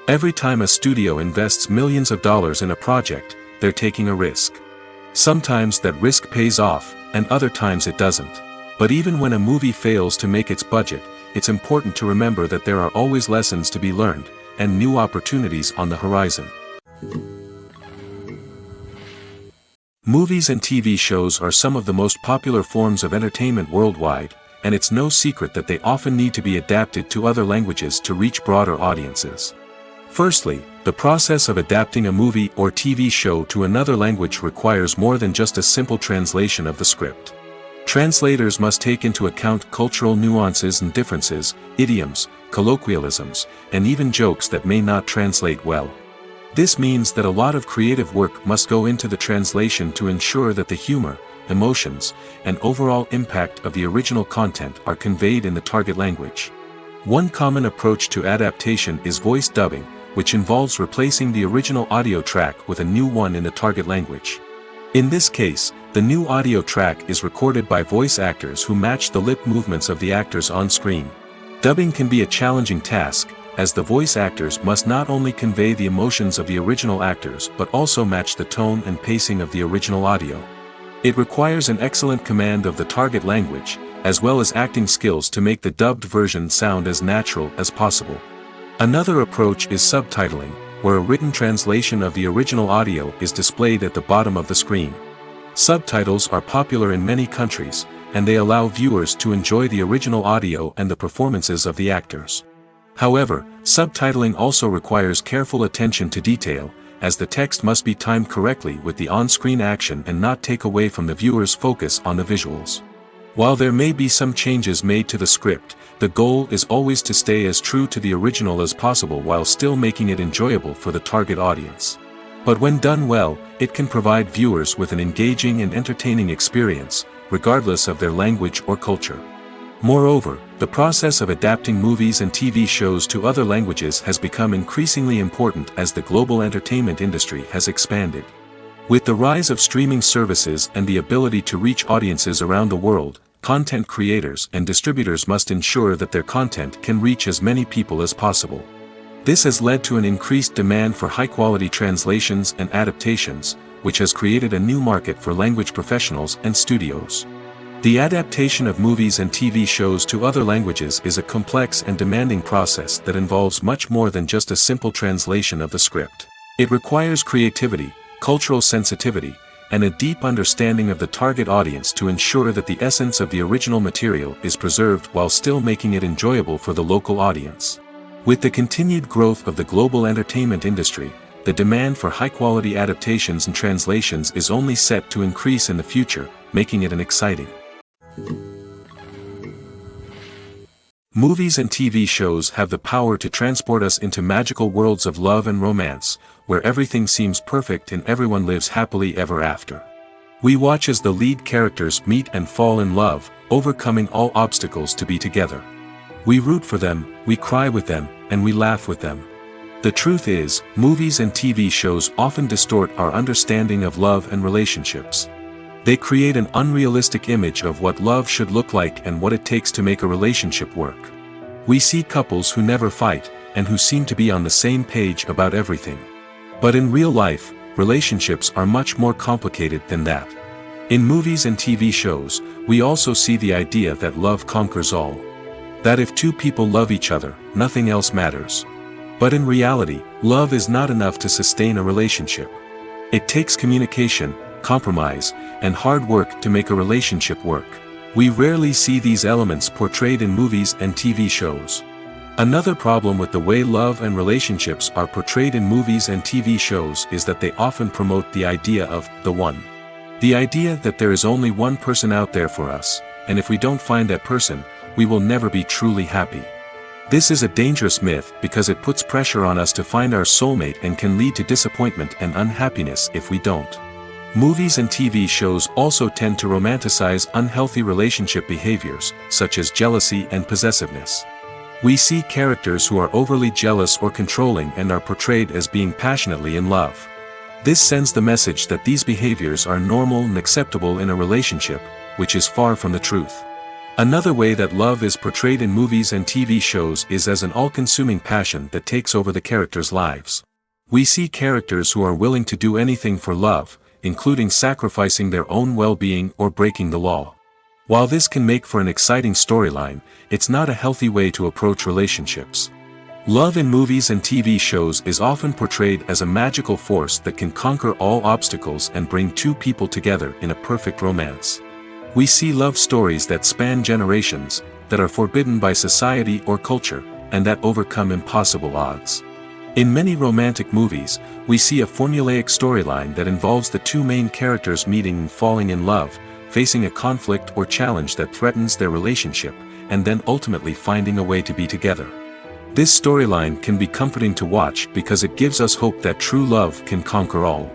Every time a studio invests millions of dollars in a project, they're taking a risk. Sometimes that risk pays off, and other times it doesn't. But even when a movie fails to make its budget, it's important to remember that there are always lessons to be learned, and new opportunities on the horizon. Movies and TV shows are some of the most popular forms of entertainment worldwide, and it's no secret that they often need to be adapted to other languages to reach broader audiences. Firstly, the process of adapting a movie or TV show to another language requires more than just a simple translation of the script. Translators must take into account cultural nuances and differences, idioms, colloquialisms, and even jokes that may not translate well. This means that a lot of creative work must go into the translation to ensure that the humor, emotions, and overall impact of the original content are conveyed in the target language. One common approach to adaptation is voice dubbing, which involves replacing the original audio track with a new one in the target language. In this case, the new audio track is recorded by voice actors who match the lip movements of the actors on screen. Dubbing can be a challenging task, as the voice actors must not only convey the emotions of the original actors but also match the tone and pacing of the original audio. It requires an excellent command of the target language, as well as acting skills to make the dubbed version sound as natural as possible. Another approach is subtitling, where a written translation of the original audio is displayed at the bottom of the screen. Subtitles are popular in many countries, and they allow viewers to enjoy the original audio and the performances of the actors. However, subtitling also requires careful attention to detail, as the text must be timed correctly with the on-screen action and not take away from the viewer's focus on the visuals. While there may be some changes made to the script, the goal is always to stay as true to the original as possible while still making it enjoyable for the target audience. But when done well, it can provide viewers with an engaging and entertaining experience, regardless of their language or culture. Moreover, the process of adapting movies and TV shows to other languages has become increasingly important as the global entertainment industry has expanded. With the rise of streaming services and the ability to reach audiences around the world, content creators and distributors must ensure that their content can reach as many people as possible. This has led to an increased demand for high-quality translations and adaptations, which has created a new market for language professionals and studios. The adaptation of movies and TV shows to other languages is a complex and demanding process that involves much more than just a simple translation of the script. It requires creativity, cultural sensitivity, and a deep understanding of the target audience to ensure that the essence of the original material is preserved while still making it enjoyable for the local audience. With the continued growth of the global entertainment industry, the demand for high-quality adaptations and translations is only set to increase in the future, making it an exciting. Movies and TV shows have the power to transport us into magical worlds of love and romance, where everything seems perfect and everyone lives happily ever after. We watch as the lead characters meet and fall in love, overcoming all obstacles to be together. We root for them, we cry with them, and we laugh with them. The truth is, movies and TV shows often distort our understanding of love and relationships. They create an unrealistic image of what love should look like and what it takes to make a relationship work. We see couples who never fight, and who seem to be on the same page about everything. But in real life, relationships are much more complicated than that. In movies and TV shows, we also see the idea that love conquers all. That if two people love each other, nothing else matters. But in reality, love is not enough to sustain a relationship. It takes communication, compromise, and hard work to make a relationship work. We rarely see these elements portrayed in movies and TV shows. Another problem with the way love and relationships are portrayed in movies and TV shows is that they often promote the idea of the one. The idea that there is only one person out there for us, and if we don't find that person, we will never be truly happy. This is a dangerous myth because it puts pressure on us to find our soulmate and can lead to disappointment and unhappiness if we don't. Movies and TV shows also tend to romanticize unhealthy relationship behaviors, such as jealousy and possessiveness. We see characters who are overly jealous or controlling and are portrayed as being passionately in love. This sends the message that these behaviors are normal and acceptable in a relationship, which is far from the truth. Another way that love is portrayed in movies and TV shows is as an all-consuming passion that takes over the characters' lives. We see characters who are willing to do anything for love, including sacrificing their own well-being or breaking the law. While this can make for an exciting storyline, it's not a healthy way to approach relationships. Love in movies and TV shows is often portrayed as a magical force that can conquer all obstacles and bring two people together in a perfect romance. We see love stories that span generations, that are forbidden by society or culture, and that overcome impossible odds. In many romantic movies, we see a formulaic storyline that involves the two main characters meeting and falling in love, facing a conflict or challenge that threatens their relationship, and then ultimately finding a way to be together. This storyline can be comforting to watch because it gives us hope that true love can conquer all.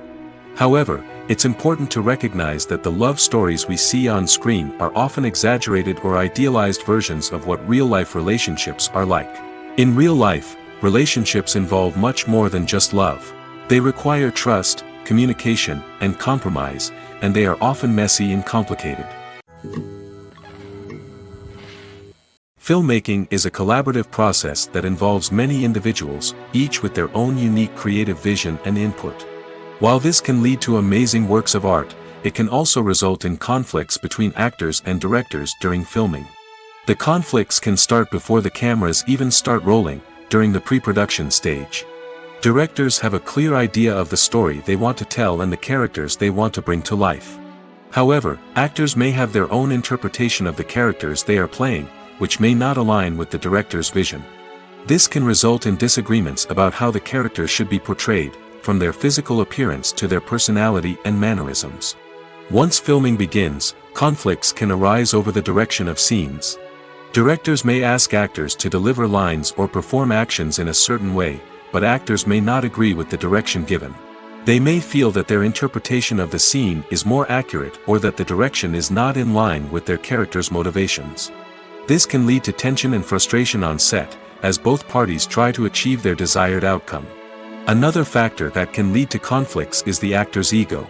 However, it's important to recognize that the love stories we see on screen are often exaggerated or idealized versions of what real-life relationships are like. In real life, relationships involve much more than just love. They require trust, communication, and compromise, and they are often messy and complicated. Filmmaking is a collaborative process that involves many individuals, each with their own unique creative vision and input. While this can lead to amazing works of art, it can also result in conflicts between actors and directors during filming. The conflicts can start before the cameras even start rolling, during the pre-production stage. Directors have a clear idea of the story they want to tell and the characters they want to bring to life. However, actors may have their own interpretation of the characters they are playing, which may not align with the director's vision. This can result in disagreements about how the characters should be portrayed, from their physical appearance to their personality and mannerisms. Once filming begins, conflicts can arise over the direction of scenes. Directors may ask actors to deliver lines or perform actions in a certain way, but actors may not agree with the direction given. They may feel that their interpretation of the scene is more accurate or that the direction is not in line with their character's motivations. This can lead to tension and frustration on set, as both parties try to achieve their desired outcome. Another factor that can lead to conflicts is the actor's ego.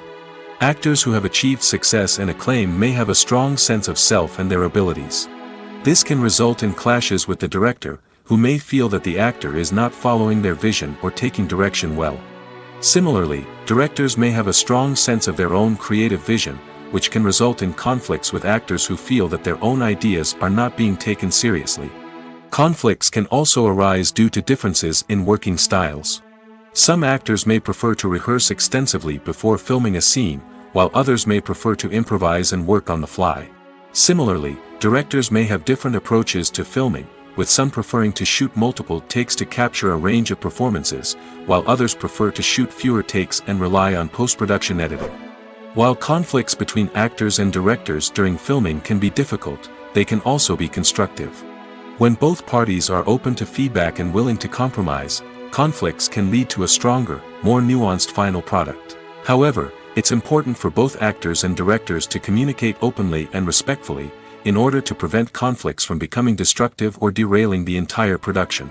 Actors who have achieved success and acclaim may have a strong sense of self and their abilities. This can result in clashes with the director, who may feel that the actor is not following their vision or taking direction well. Similarly, directors may have a strong sense of their own creative vision, which can result in conflicts with actors who feel that their own ideas are not being taken seriously. Conflicts can also arise due to differences in working styles. Some actors may prefer to rehearse extensively before filming a scene, while others may prefer to improvise and work on the fly. Similarly, directors may have different approaches to filming, with some preferring to shoot multiple takes to capture a range of performances, while others prefer to shoot fewer takes and rely on post-production editing. While conflicts between actors and directors during filming can be difficult, they can also be constructive. When both parties are open to feedback and willing to compromise, conflicts can lead to a stronger, more nuanced final product. However, it's important for both actors and directors to communicate openly and respectfully, in order to prevent conflicts from becoming destructive or derailing the entire production.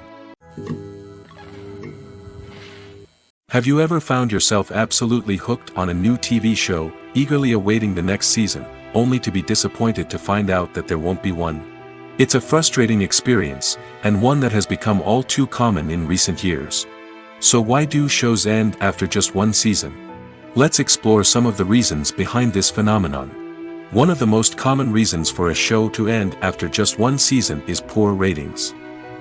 Have you ever found yourself absolutely hooked on a new TV show, eagerly awaiting the next season, only to be disappointed to find out that there won't be one? It's a frustrating experience, and one that has become all too common in recent years. So why do shows end after just one season? Let's explore some of the reasons behind this phenomenon. One of the most common reasons for a show to end after just one season is poor ratings.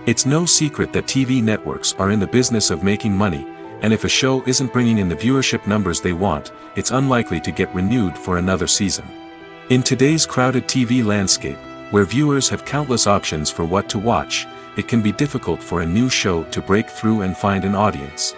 It's no secret that TV networks are in the business of making money, and if a show isn't bringing in the viewership numbers they want, it's unlikely to get renewed for another season. In today's crowded TV landscape, where viewers have countless options for what to watch, it can be difficult for a new show to break through and find an audience.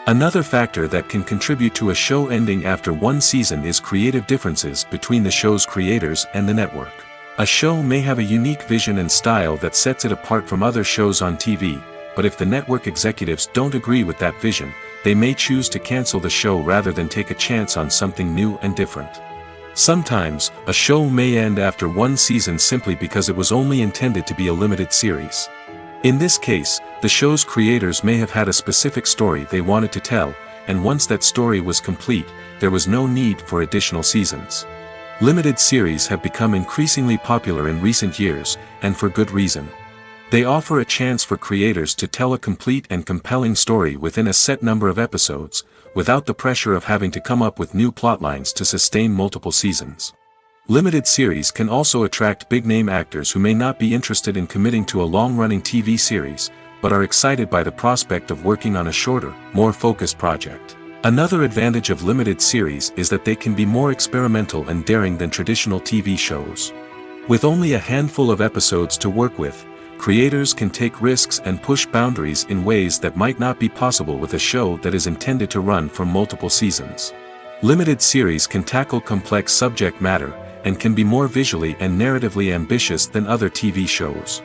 Another factor that can contribute to a show ending after one season is creative differences between the show's creators and the network. A show may have a unique vision and style that sets it apart from other shows on TV, but if the network executives don't agree with that vision, they may choose to cancel the show rather than take a chance on something new and different. Sometimes, a show may end after one season simply because it was only intended to be a limited series. In this case, the show's creators may have had a specific story they wanted to tell, and once that story was complete, there was no need for additional seasons. Limited series have become increasingly popular in recent years, and for good reason. They offer a chance for creators to tell a complete and compelling story within a set number of episodes, without the pressure of having to come up with new plotlines to sustain multiple seasons. Limited series can also attract big-name actors who may not be interested in committing to a long-running TV series, but are excited by the prospect of working on a shorter, more focused project. Another advantage of limited series is that they can be more experimental and daring than traditional TV shows. With only a handful of episodes to work with, creators can take risks and push boundaries in ways that might not be possible with a show that is intended to run for multiple seasons. Limited series can tackle complex subject matter, and can be more visually and narratively ambitious than other TV shows.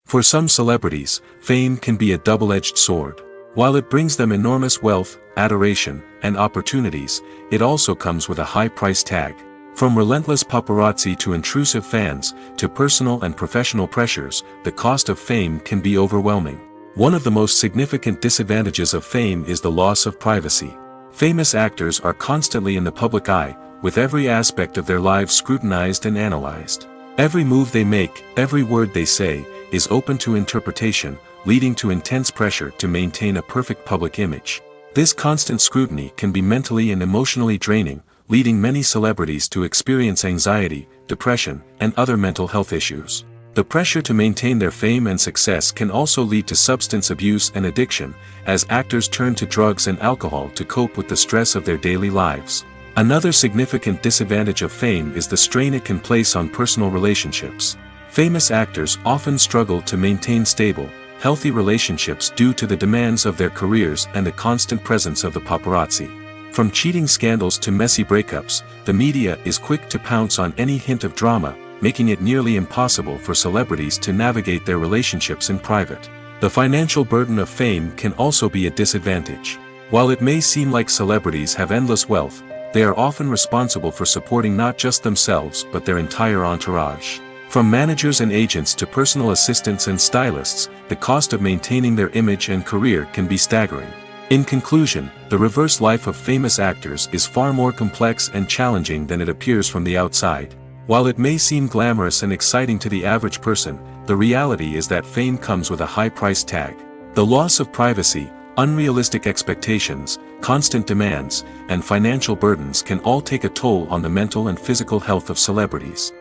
For some celebrities, fame can be a double-edged sword. While it brings them enormous wealth, adoration, and opportunities, it also comes with a high price tag. From relentless paparazzi to intrusive fans, to personal and professional pressures, the cost of fame can be overwhelming. One of the most significant disadvantages of fame is the loss of privacy. Famous actors are constantly in the public eye, with every aspect of their lives scrutinized and analyzed. Every move they make, every word they say, is open to interpretation, leading to intense pressure to maintain a perfect public image. This constant scrutiny can be mentally and emotionally draining, leading many celebrities to experience anxiety, depression, and other mental health issues. The pressure to maintain their fame and success can also lead to substance abuse and addiction, as actors turn to drugs and alcohol to cope with the stress of their daily lives. Another significant disadvantage of fame is the strain it can place on personal relationships. Famous actors often struggle to maintain stable, healthy relationships due to the demands of their careers and the constant presence of the paparazzi. From cheating scandals to messy breakups, the media is quick to pounce on any hint of drama, making it nearly impossible for celebrities to navigate their relationships in private. The financial burden of fame can also be a disadvantage. While it may seem like celebrities have endless wealth, they are often responsible for supporting not just themselves but their entire entourage. From managers and agents to personal assistants and stylists, the cost of maintaining their image and career can be staggering. In conclusion, the reverse life of famous actors is far more complex and challenging than it appears from the outside. While it may seem glamorous and exciting to the average person, the reality is that fame comes with a high price tag. The loss of privacy, unrealistic expectations, constant demands, and financial burdens can all take a toll on the mental and physical health of celebrities.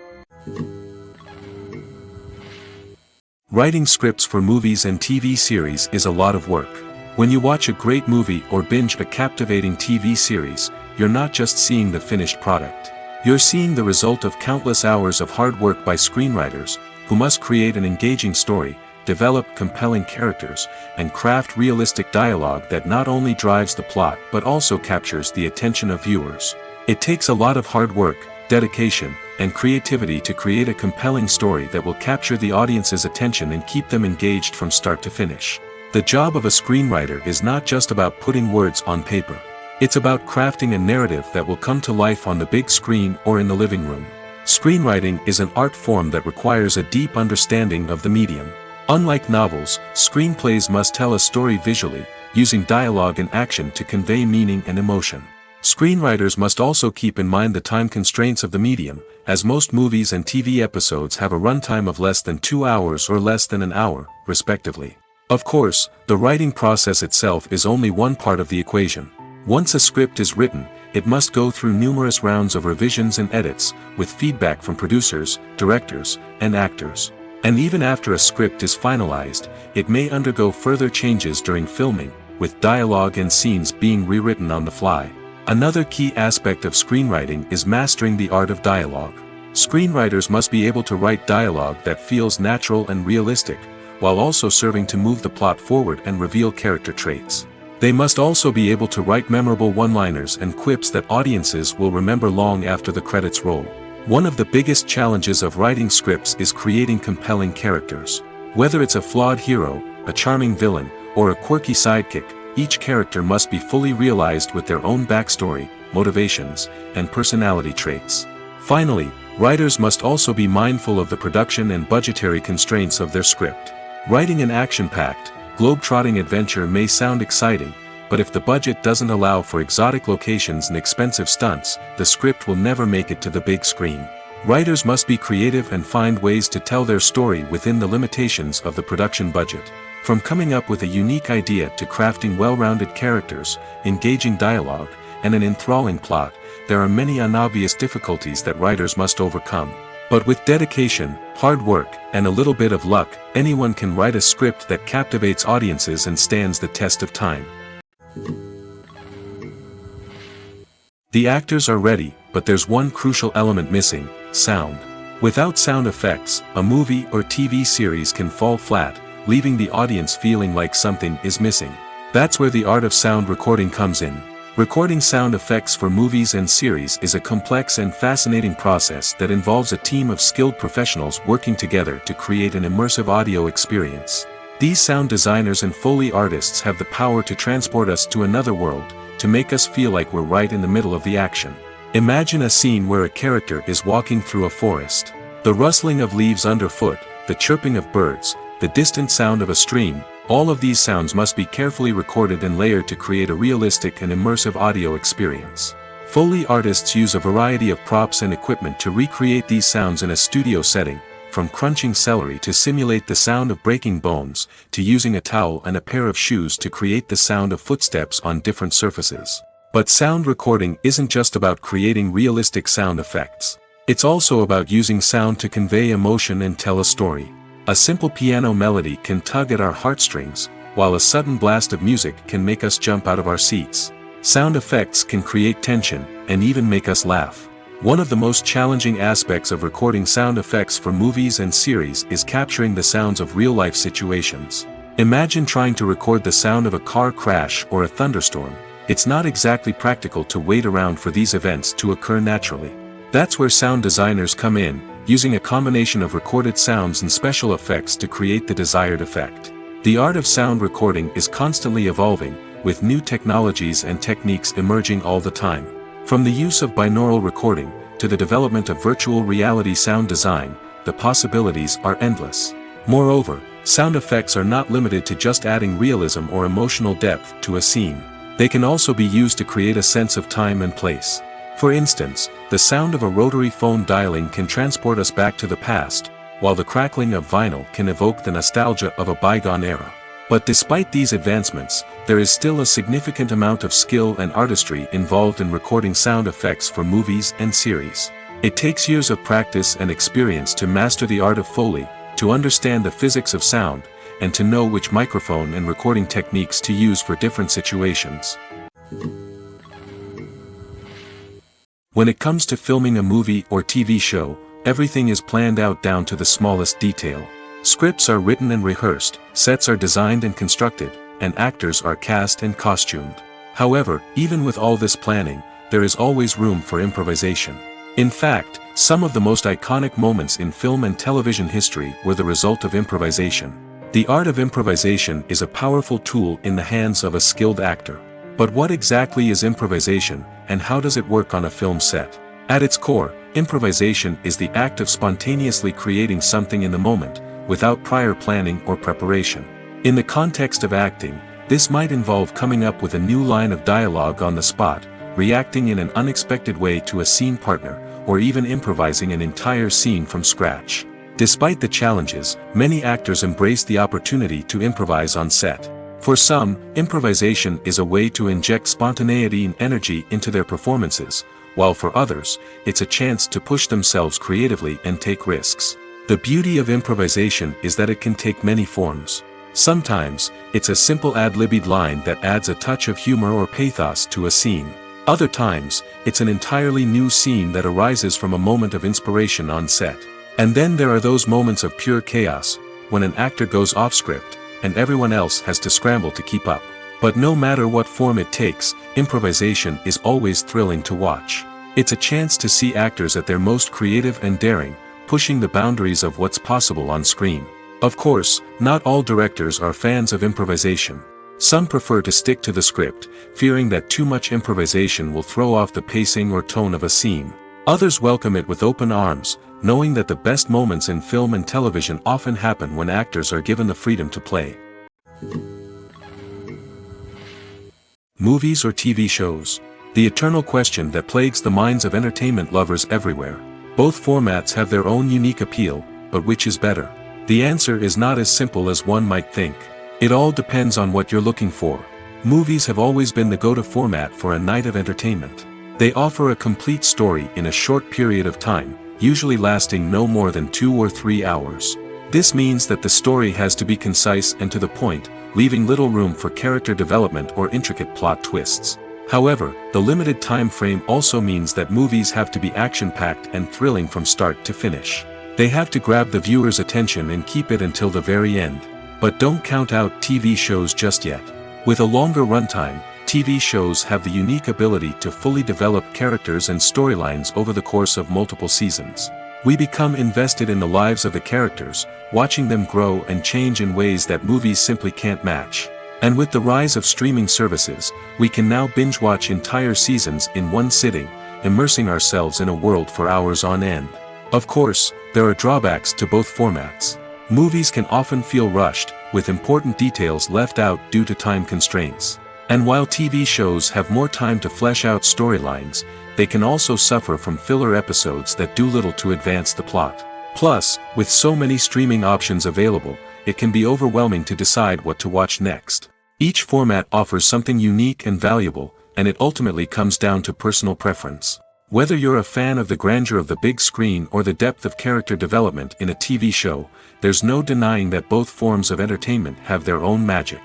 Writing scripts for movies and TV series is a lot of work. When you watch a great movie or binge a captivating TV series, you're not just seeing the finished product. You're seeing the result of countless hours of hard work by screenwriters, who must create an engaging story, develop compelling characters, and craft realistic dialogue that not only drives the plot but also captures the attention of viewers. It takes a lot of hard work, dedication, and creativity to create a compelling story that will capture the audience's attention and keep them engaged from start to finish. The job of a screenwriter is not just about putting words on paper. It's about crafting a narrative that will come to life on the big screen or in the living room. Screenwriting is an art form that requires a deep understanding of the medium. Unlike novels, screenplays must tell a story visually, using dialogue and action to convey meaning and emotion. Screenwriters must also keep in mind the time constraints of the medium, as most movies and TV episodes have a runtime of less than 2 hours or less than an hour, respectively. Of course, the writing process itself is only one part of the equation. Once a script is written, it must go through numerous rounds of revisions and edits, with feedback from producers, directors, and actors. And even after a script is finalized, it may undergo further changes during filming, with dialogue and scenes being rewritten on the fly. Another key aspect of screenwriting is mastering the art of dialogue. Screenwriters must be able to write dialogue that feels natural and realistic, while also serving to move the plot forward and reveal character traits. They must also be able to write memorable one-liners and quips that audiences will remember long after the credits roll. One of the biggest challenges of writing scripts is creating compelling characters. Whether it's a flawed hero, a charming villain, or a quirky sidekick, each character must be fully realized with their own backstory, motivations, and personality traits. Finally, writers must also be mindful of the production and budgetary constraints of their script. Writing an action-packed, globe-trotting adventure may sound exciting, but if the budget doesn't allow for exotic locations and expensive stunts, the script will never make it to the big screen. Writers must be creative and find ways to tell their story within the limitations of the production budget. From coming up with a unique idea to crafting well-rounded characters, engaging dialogue, and an enthralling plot, there are many unobvious difficulties that writers must overcome. But with dedication, hard work, and a little bit of luck, anyone can write a script that captivates audiences and stands the test of time. The actors are ready, but there's one crucial element missing: sound. Without sound effects, a movie or TV series can fall flat, leaving the audience feeling like something is missing. That's where the art of sound recording comes in. Recording sound effects for movies and series is a complex and fascinating process that involves a team of skilled professionals working together to create an immersive audio experience. These sound designers and Foley artists have the power to transport us to another world, to make us feel like we're right in the middle of the action. Imagine a scene where a character is walking through a forest. The rustling of leaves underfoot, the chirping of birds, the distant sound of a stream, all of these sounds must be carefully recorded and layered to create a realistic and immersive audio experience. Foley artists use a variety of props and equipment to recreate these sounds in a studio setting, from crunching celery to simulate the sound of breaking bones, to using a towel and a pair of shoes to create the sound of footsteps on different surfaces. But sound recording isn't just about creating realistic sound effects. It's also about using sound to convey emotion and tell a story. A simple piano melody can tug at our heartstrings, while a sudden blast of music can make us jump out of our seats. Sound effects can create tension, and even make us laugh. One of the most challenging aspects of recording sound effects for movies and series is capturing the sounds of real-life situations. Imagine trying to record the sound of a car crash or a thunderstorm. It's not exactly practical to wait around for these events to occur naturally. That's where sound designers come in, using a combination of recorded sounds and special effects to create the desired effect. The art of sound recording is constantly evolving, with new technologies and techniques emerging all the time. From the use of binaural recording, to the development of virtual reality sound design, the possibilities are endless. Moreover, sound effects are not limited to just adding realism or emotional depth to a scene. They can also be used to create a sense of time and place. For instance, the sound of a rotary phone dialing can transport us back to the past, while the crackling of vinyl can evoke the nostalgia of a bygone era. But despite these advancements, there is still a significant amount of skill and artistry involved in recording sound effects for movies and series. It takes years of practice and experience to master the art of Foley, to understand the physics of sound, and to know which microphone and recording techniques to use for different situations. When it comes to filming a movie or TV show, everything is planned out down to the smallest detail. Scripts are written and rehearsed, sets are designed and constructed, and actors are cast and costumed. However, even with all this planning, there is always room for improvisation. In fact, some of the most iconic moments in film and television history were the result of improvisation. The art of improvisation is a powerful tool in the hands of a skilled actor. But what exactly is improvisation, and how does it work on a film set? At its core, improvisation is the act of spontaneously creating something in the moment, without prior planning or preparation. In the context of acting, this might involve coming up with a new line of dialogue on the spot, reacting in an unexpected way to a scene partner, or even improvising an entire scene from scratch. Despite the challenges, many actors embrace the opportunity to improvise on set. For some, improvisation is a way to inject spontaneity and energy into their performances, while for others, it's a chance to push themselves creatively and take risks. The beauty of improvisation is that it can take many forms. Sometimes, it's a simple ad-libbed line that adds a touch of humor or pathos to a scene. Other times, it's an entirely new scene that arises from a moment of inspiration on set. And then there are those moments of pure chaos, when an actor goes off script, and everyone else has to scramble to keep up. But no matter what form it takes, improvisation is always thrilling to watch. It's a chance to see actors at their most creative and daring, pushing the boundaries of what's possible on screen. Of course, not all directors are fans of improvisation. Some prefer to stick to the script, fearing that too much improvisation will throw off the pacing or tone of a scene. Others welcome it with open arms, knowing that the best moments in film and television often happen when actors are given the freedom to play. Movies or TV shows? The eternal question that plagues the minds of entertainment lovers everywhere. Both formats have their own unique appeal, but which is better? The answer is not as simple as one might think. It all depends on what you're looking for. Movies have always been the go-to format for a night of entertainment. They offer a complete story in a short period of time, usually lasting no more than 2 or 3 hours. This means that the story has to be concise and to the point, leaving little room for character development or intricate plot twists. However, the limited time frame also means that movies have to be action-packed and thrilling from start to finish. They have to grab the viewer's attention and keep it until the very end. But don't count out TV shows just yet. With a longer runtime, TV shows have the unique ability to fully develop characters and storylines over the course of multiple seasons. We become invested in the lives of the characters, watching them grow and change in ways that movies simply can't match. And with the rise of streaming services, we can now binge-watch entire seasons in one sitting, immersing ourselves in a world for hours on end. Of course, there are drawbacks to both formats. Movies can often feel rushed, with important details left out due to time constraints. And while TV shows have more time to flesh out storylines, they can also suffer from filler episodes that do little to advance the plot. Plus, with so many streaming options available, it can be overwhelming to decide what to watch next. Each format offers something unique and valuable, and it ultimately comes down to personal preference. Whether you're a fan of the grandeur of the big screen or the depth of character development in a TV show, there's no denying that both forms of entertainment have their own magic.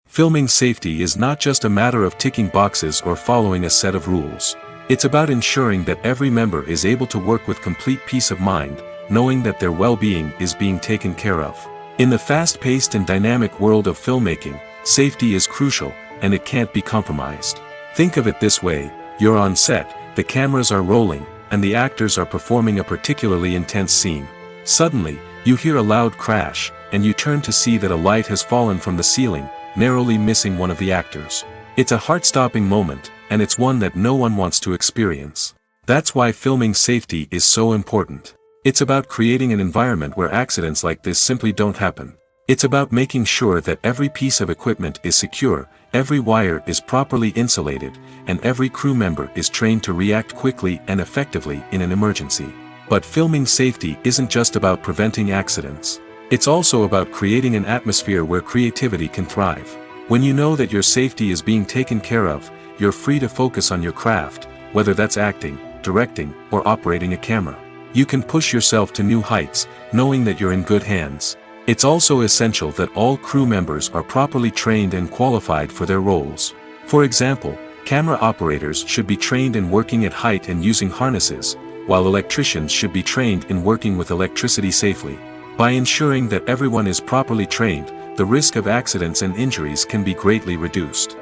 Filming safety is not just a matter of ticking boxes or following a set of rules. It's about ensuring that every member is able to work with complete peace of mind, knowing that their well-being is being taken care of. In the fast-paced and dynamic world of filmmaking, safety is crucial, and it can't be compromised. Think of it this way: you're on set, the cameras are rolling, and the actors are performing a particularly intense scene. Suddenly, you hear a loud crash, and you turn to see that a light has fallen from the ceiling, narrowly missing one of the actors. It's a heart-stopping moment, and it's one that no one wants to experience. That's why filming safety is so important. It's about creating an environment where accidents like this simply don't happen. It's about making sure that every piece of equipment is secure, every wire is properly insulated, and every crew member is trained to react quickly and effectively in an emergency. But filming safety isn't just about preventing accidents. It's also about creating an atmosphere where creativity can thrive. When you know that your safety is being taken care of, you're free to focus on your craft, whether that's acting, directing, or operating a camera. You can push yourself to new heights, knowing that you're in good hands. It's also essential that all crew members are properly trained and qualified for their roles. For example, camera operators should be trained in working at height and using harnesses, while electricians should be trained in working with electricity safely. By ensuring that everyone is properly trained, the risk of accidents and injuries can be greatly reduced.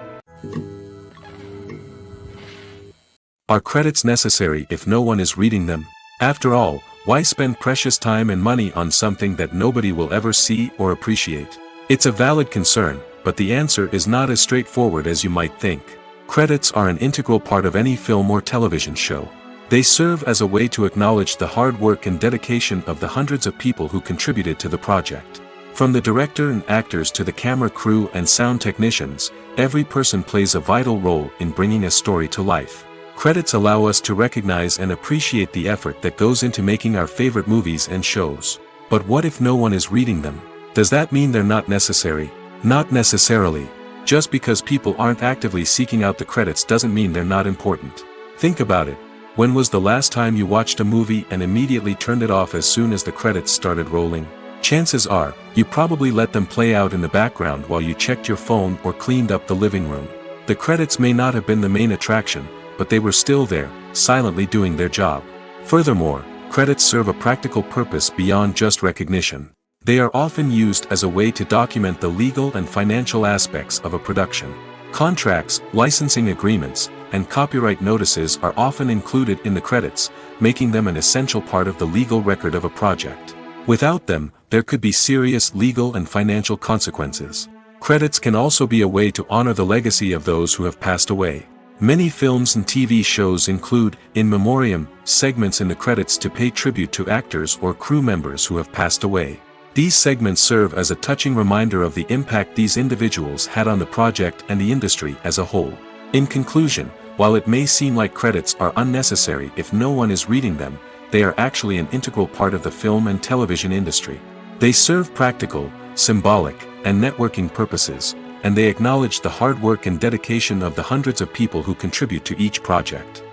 Are credits necessary if no one is reading them? After all, why spend precious time and money on something that nobody will ever see or appreciate? It's a valid concern, but the answer is not as straightforward as you might think. Credits are an integral part of any film or television show. They serve as a way to acknowledge the hard work and dedication of the hundreds of people who contributed to the project. From the director and actors to the camera crew and sound technicians, every person plays a vital role in bringing a story to life. Credits allow us to recognize and appreciate the effort that goes into making our favorite movies and shows. But what if no one is reading them? Does that mean they're not necessary? Not necessarily. Just because people aren't actively seeking out the credits doesn't mean they're not important. Think about it. When was the last time you watched a movie and immediately turned it off as soon as the credits started rolling? Chances are, you probably let them play out in the background while you checked your phone or cleaned up the living room. The credits may not have been the main attraction, but they were still there, silently doing their job. Furthermore, credits serve a practical purpose beyond just recognition. They are often used as a way to document the legal and financial aspects of a production. Contracts, licensing agreements, and copyright notices are often included in the credits, making them an essential part of the legal record of a project. Without them, there could be serious legal and financial consequences. Credits can also be a way to honor the legacy of those who have passed away. Many films and TV shows include, in memoriam, segments in the credits to pay tribute to actors or crew members who have passed away. These segments serve as a touching reminder of the impact these individuals had on the project and the industry as a whole. In conclusion, while it may seem like credits are unnecessary if no one is reading them, they are actually an integral part of the film and television industry. They serve practical, symbolic, and networking purposes, and they acknowledge the hard work and dedication of the hundreds of people who contribute to each project.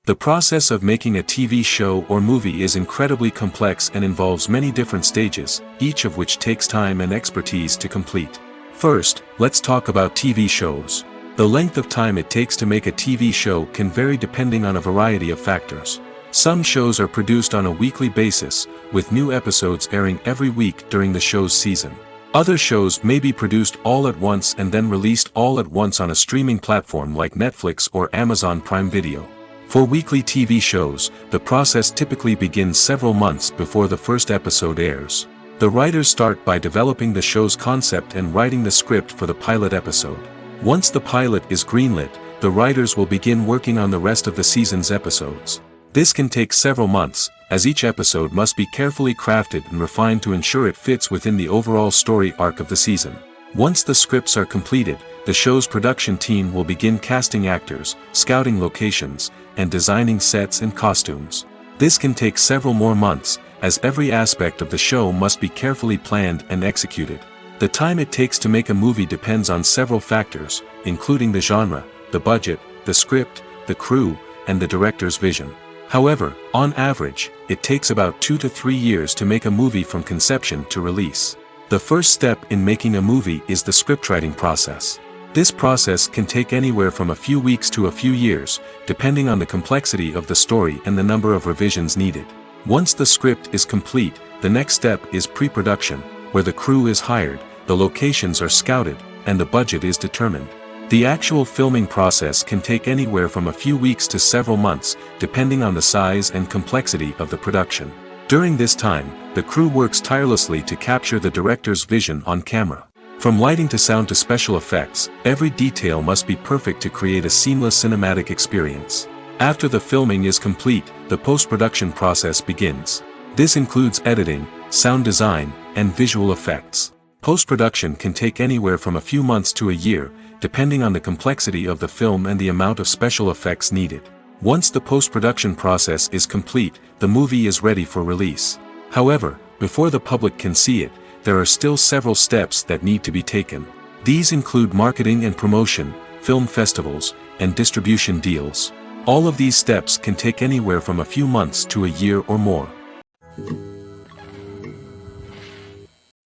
The process of making a TV show or movie is incredibly complex and involves many different stages, each of which takes time and expertise to complete. First, let's talk about TV shows. The length of time it takes to make a TV show can vary depending on a variety of factors. Some shows are produced on a weekly basis, with new episodes airing every week during the show's season. Other shows may be produced all at once and then released all at once on a streaming platform like Netflix or Amazon Prime Video. For weekly TV shows, the process typically begins several months before the first episode airs. The writers start by developing the show's concept and writing the script for the pilot episode. Once the pilot is greenlit, the writers will begin working on the rest of the season's episodes. This can take several months, as each episode must be carefully crafted and refined to ensure it fits within the overall story arc of the season. Once the scripts are completed, the show's production team will begin casting actors, scouting locations, and designing sets and costumes. This can take several more months, as every aspect of the show must be carefully planned and executed. The time it takes to make a movie depends on several factors, including the genre, the budget, the script, the crew, and the director's vision. However, on average, it takes about 2 to 3 years to make a movie from conception to release. The first step in making a movie is the scriptwriting process. This process can take anywhere from a few weeks to a few years, depending on the complexity of the story and the number of revisions needed. Once the script is complete, the next step is pre-production, where the crew is hired, the locations are scouted, and the budget is determined. The actual filming process can take anywhere from a few weeks to several months, depending on the size and complexity of the production. During this time, the crew works tirelessly to capture the director's vision on camera. From lighting to sound to special effects, every detail must be perfect to create a seamless cinematic experience. After the filming is complete, the post-production process begins. This includes editing, sound design, and visual effects. Post-production can take anywhere from a few months to a year, depending on the complexity of the film and the amount of special effects needed. Once the post-production process is complete, the movie is ready for release. However, before the public can see it, there are still several steps that need to be taken. These include marketing and promotion, film festivals, and distribution deals. All of these steps can take anywhere from a few months to a year or more.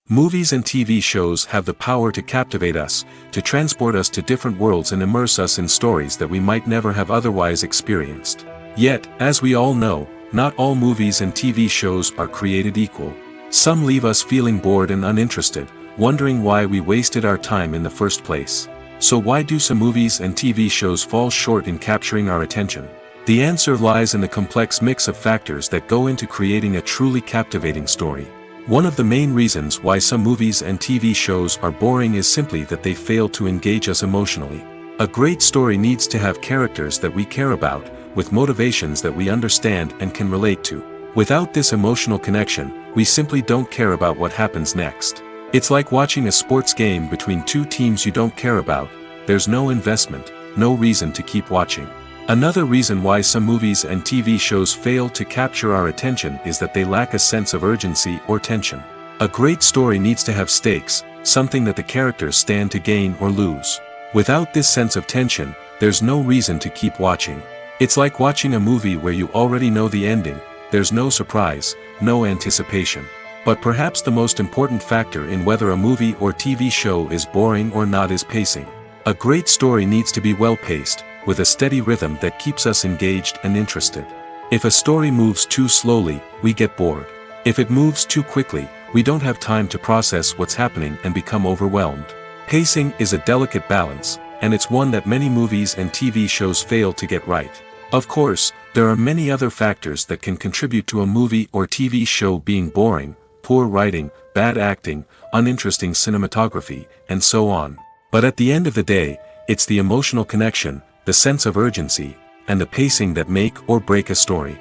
Movies and TV shows have the power to captivate us, to transport us to different worlds and immerse us in stories that we might never have otherwise experienced. Yet, as we all know, not all movies and TV shows are created equal. Some leave us feeling bored and uninterested, wondering why we wasted our time in the first place. So why do some movies and TV shows fall short in capturing our attention? The answer lies in the complex mix of factors that go into creating a truly captivating story. One of the main reasons why some movies and TV shows are boring is simply that they fail to engage us emotionally. A great story needs to have characters that we care about, with motivations that we understand and can relate to. Without this emotional connection, we simply don't care about what happens next. It's like watching a sports game between two teams you don't care about. There's no investment, no reason to keep watching. Another reason why some movies and TV shows fail to capture our attention is that they lack a sense of urgency or tension. A great story needs to have stakes, something that the characters stand to gain or lose. Without this sense of tension, there's no reason to keep watching. It's like watching a movie where you already know the ending. There's no surprise, no anticipation. But perhaps the most important factor in whether a movie or TV show is boring or not is pacing. A great story needs to be well-paced, with a steady rhythm that keeps us engaged and interested. If a story moves too slowly, we get bored. If it moves too quickly, we don't have time to process what's happening and become overwhelmed. Pacing is a delicate balance, and it's one that many movies and TV shows fail to get right. Of course, there are many other factors that can contribute to a movie or TV show being boring: poor writing, bad acting, uninteresting cinematography, and so on. But at the end of the day, it's the emotional connection, the sense of urgency, and the pacing that make or break a story.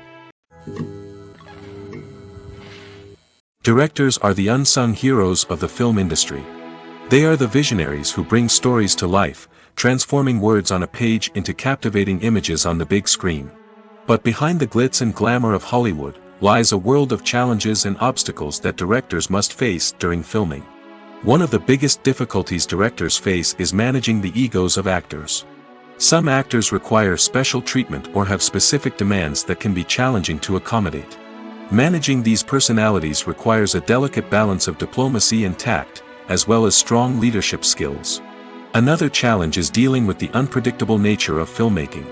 Directors are the unsung heroes of the film industry. They are the visionaries who bring stories to life, transforming words on a page into captivating images on the big screen. But behind the glitz and glamour of Hollywood lies a world of challenges and obstacles that directors must face during filming. One of the biggest difficulties directors face is managing the egos of actors. Some actors require special treatment or have specific demands that can be challenging to accommodate. Managing these personalities requires a delicate balance of diplomacy and tact, as well as strong leadership skills. Another challenge is dealing with the unpredictable nature of filmmaking.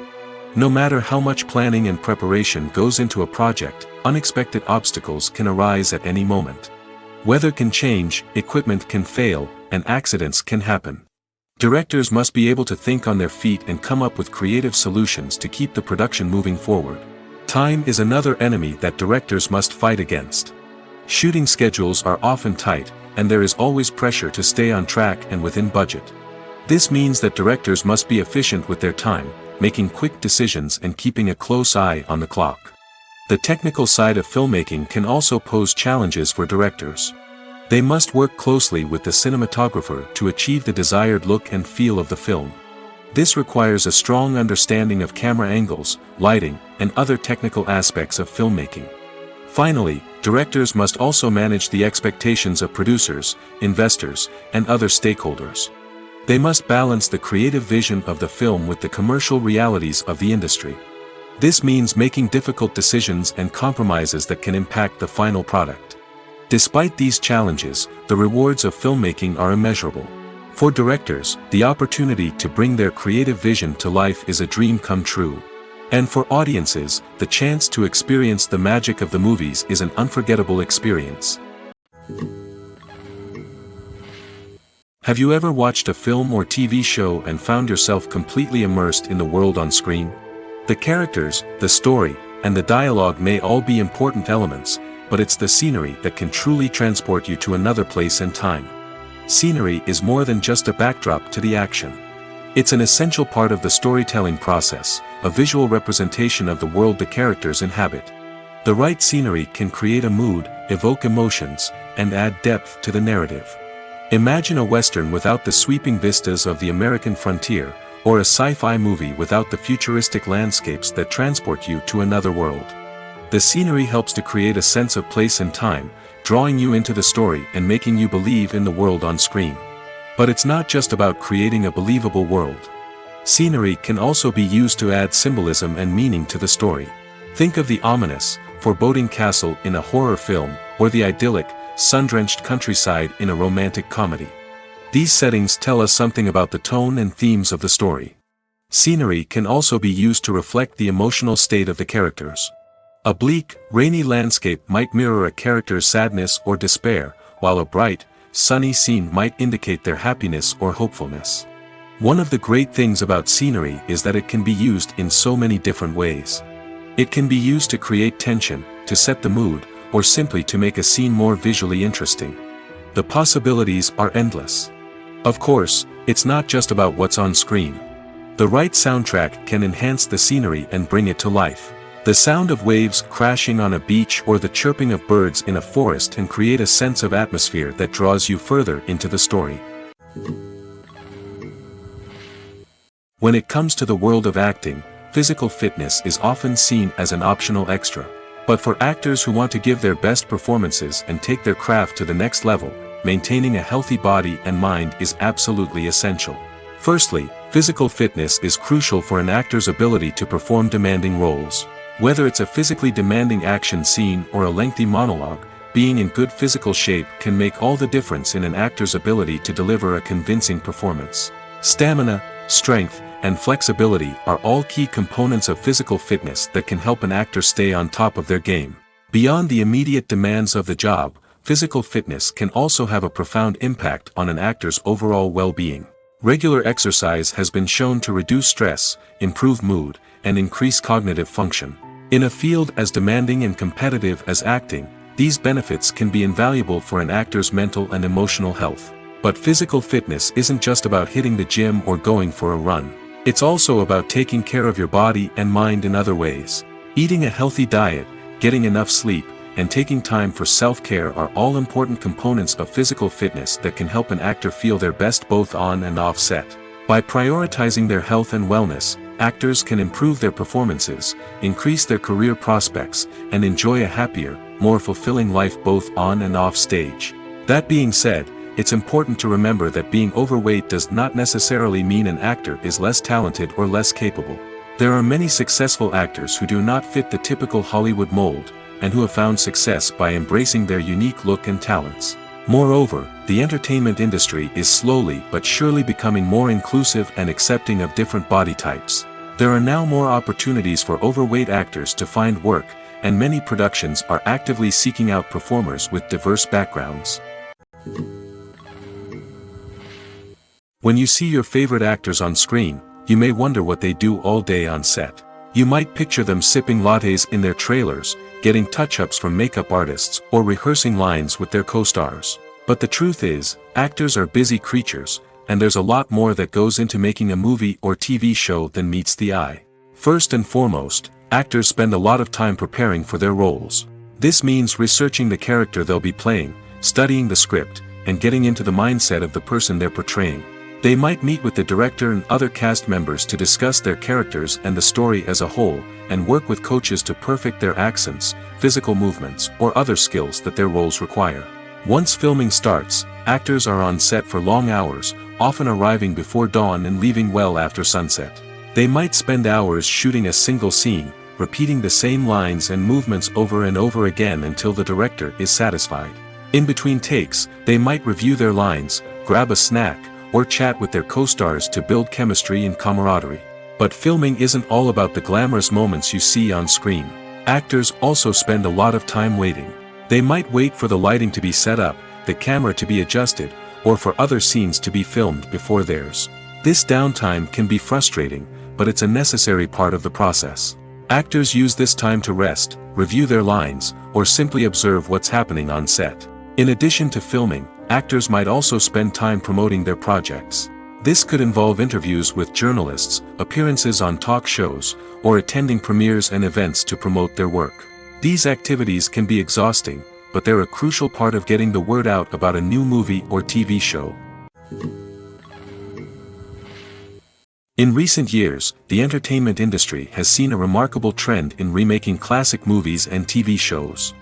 No matter how much planning and preparation goes into a project, unexpected obstacles can arise at any moment. Weather can change, equipment can fail, and accidents can happen. Directors must be able to think on their feet and come up with creative solutions to keep the production moving forward. Time is another enemy that directors must fight against. Shooting schedules are often tight, and there is always pressure to stay on track and within budget. This means that directors must be efficient with their time, making quick decisions and keeping a close eye on the clock. The technical side of filmmaking can also pose challenges for directors. They must work closely with the cinematographer to achieve the desired look and feel of the film. This requires a strong understanding of camera angles, lighting, and other technical aspects of filmmaking. Finally, directors must also manage the expectations of producers, investors, and other stakeholders. They must balance the creative vision of the film with the commercial realities of the industry. This means making difficult decisions and compromises that can impact the final product. Despite these challenges, the rewards of filmmaking are immeasurable. For directors, the opportunity to bring their creative vision to life is a dream come true. And for audiences, the chance to experience the magic of the movies is an unforgettable experience. Have you ever watched a film or TV show and found yourself completely immersed in the world on screen? The characters, the story, and the dialogue may all be important elements, but it's the scenery that can truly transport you to another place and time. Scenery is more than just a backdrop to the action. It's an essential part of the storytelling process, a visual representation of the world the characters inhabit. The right scenery can create a mood, evoke emotions, and add depth to the narrative. Imagine a Western without the sweeping vistas of the American frontier, or a sci-fi movie without the futuristic landscapes that transport you to another world. The scenery helps to create a sense of place and time, drawing you into the story and making you believe in the world on screen. But it's not just about creating a believable world. Scenery can also be used to add symbolism and meaning to the story. Think of the ominous, foreboding castle in a horror film, or the idyllic, sun-drenched countryside in a romantic comedy. These settings tell us something about the tone and themes of the story. Scenery can also be used to reflect the emotional state of the characters. A bleak, rainy landscape might mirror a character's sadness or despair, while a bright, sunny scene might indicate their happiness or hopefulness. One of the great things about scenery is that it can be used in so many different ways. It can be used to create tension, to set the mood, or simply to make a scene more visually interesting. The possibilities are endless. Of course, it's not just about what's on screen. The right soundtrack can enhance the scenery and bring it to life. The sound of waves crashing on a beach or the chirping of birds in a forest can create a sense of atmosphere that draws you further into the story. When it comes to the world of acting, physical fitness is often seen as an optional extra. But for actors who want to give their best performances and take their craft to the next level, maintaining a healthy body and mind is absolutely essential. Firstly, physical fitness is crucial for an actor's ability to perform demanding roles. Whether it's a physically demanding action scene or a lengthy monologue, being in good physical shape can make all the difference in an actor's ability to deliver a convincing performance. Stamina, strength, and flexibility are all key components of physical fitness that can help an actor stay on top of their game. Beyond the immediate demands of the job, physical fitness can also have a profound impact on an actor's overall well-being. Regular exercise has been shown to reduce stress, improve mood, and increase cognitive function. In a field as demanding and competitive as acting, these benefits can be invaluable for an actor's mental and emotional health. But physical fitness isn't just about hitting the gym or going for a run. It's also about taking care of your body and mind in other ways. Eating a healthy diet, getting enough sleep, and taking time for self-care are all important components of physical fitness that can help an actor feel their best both on and off set. By prioritizing their health and wellness, actors can improve their performances, increase their career prospects, and enjoy a happier, more fulfilling life both on and off stage. That being said, it's important to remember that being overweight does not necessarily mean an actor is less talented or less capable. There are many successful actors who do not fit the typical Hollywood mold, and who have found success by embracing their unique look and talents. Moreover, the entertainment industry is slowly but surely becoming more inclusive and accepting of different body types. There are now more opportunities for overweight actors to find work, and many productions are actively seeking out performers with diverse backgrounds. When you see your favorite actors on screen, you may wonder what they do all day on set. You might picture them sipping lattes in their trailers, getting touch-ups from makeup artists, or rehearsing lines with their co-stars. But the truth is, actors are busy creatures, and there's a lot more that goes into making a movie or TV show than meets the eye. First and foremost, actors spend a lot of time preparing for their roles. This means researching the character they'll be playing, studying the script, and getting into the mindset of the person they're portraying. They might meet with the director and other cast members to discuss their characters and the story as a whole, and work with coaches to perfect their accents, physical movements, or other skills that their roles require. Once filming starts, actors are on set for long hours, often arriving before dawn and leaving well after sunset. They might spend hours shooting a single scene, repeating the same lines and movements over and over again until the director is satisfied. In between takes, they might review their lines, grab a snack, or chat with their co-stars to build chemistry and camaraderie. But filming isn't all about the glamorous moments you see on screen. Actors also spend a lot of time waiting. They might wait for the lighting to be set up, the camera to be adjusted, or for other scenes to be filmed before theirs. This downtime can be frustrating, but it's a necessary part of the process. Actors use this time to rest, review their lines, or simply observe what's happening on set. In addition to filming, actors might also spend time promoting their projects. This could involve interviews with journalists, appearances on talk shows, or attending premieres and events to promote their work. These activities can be exhausting, but they're a crucial part of getting the word out about a new movie or TV show. In recent years, the entertainment industry has seen a remarkable trend in remaking classic movies and TV shows.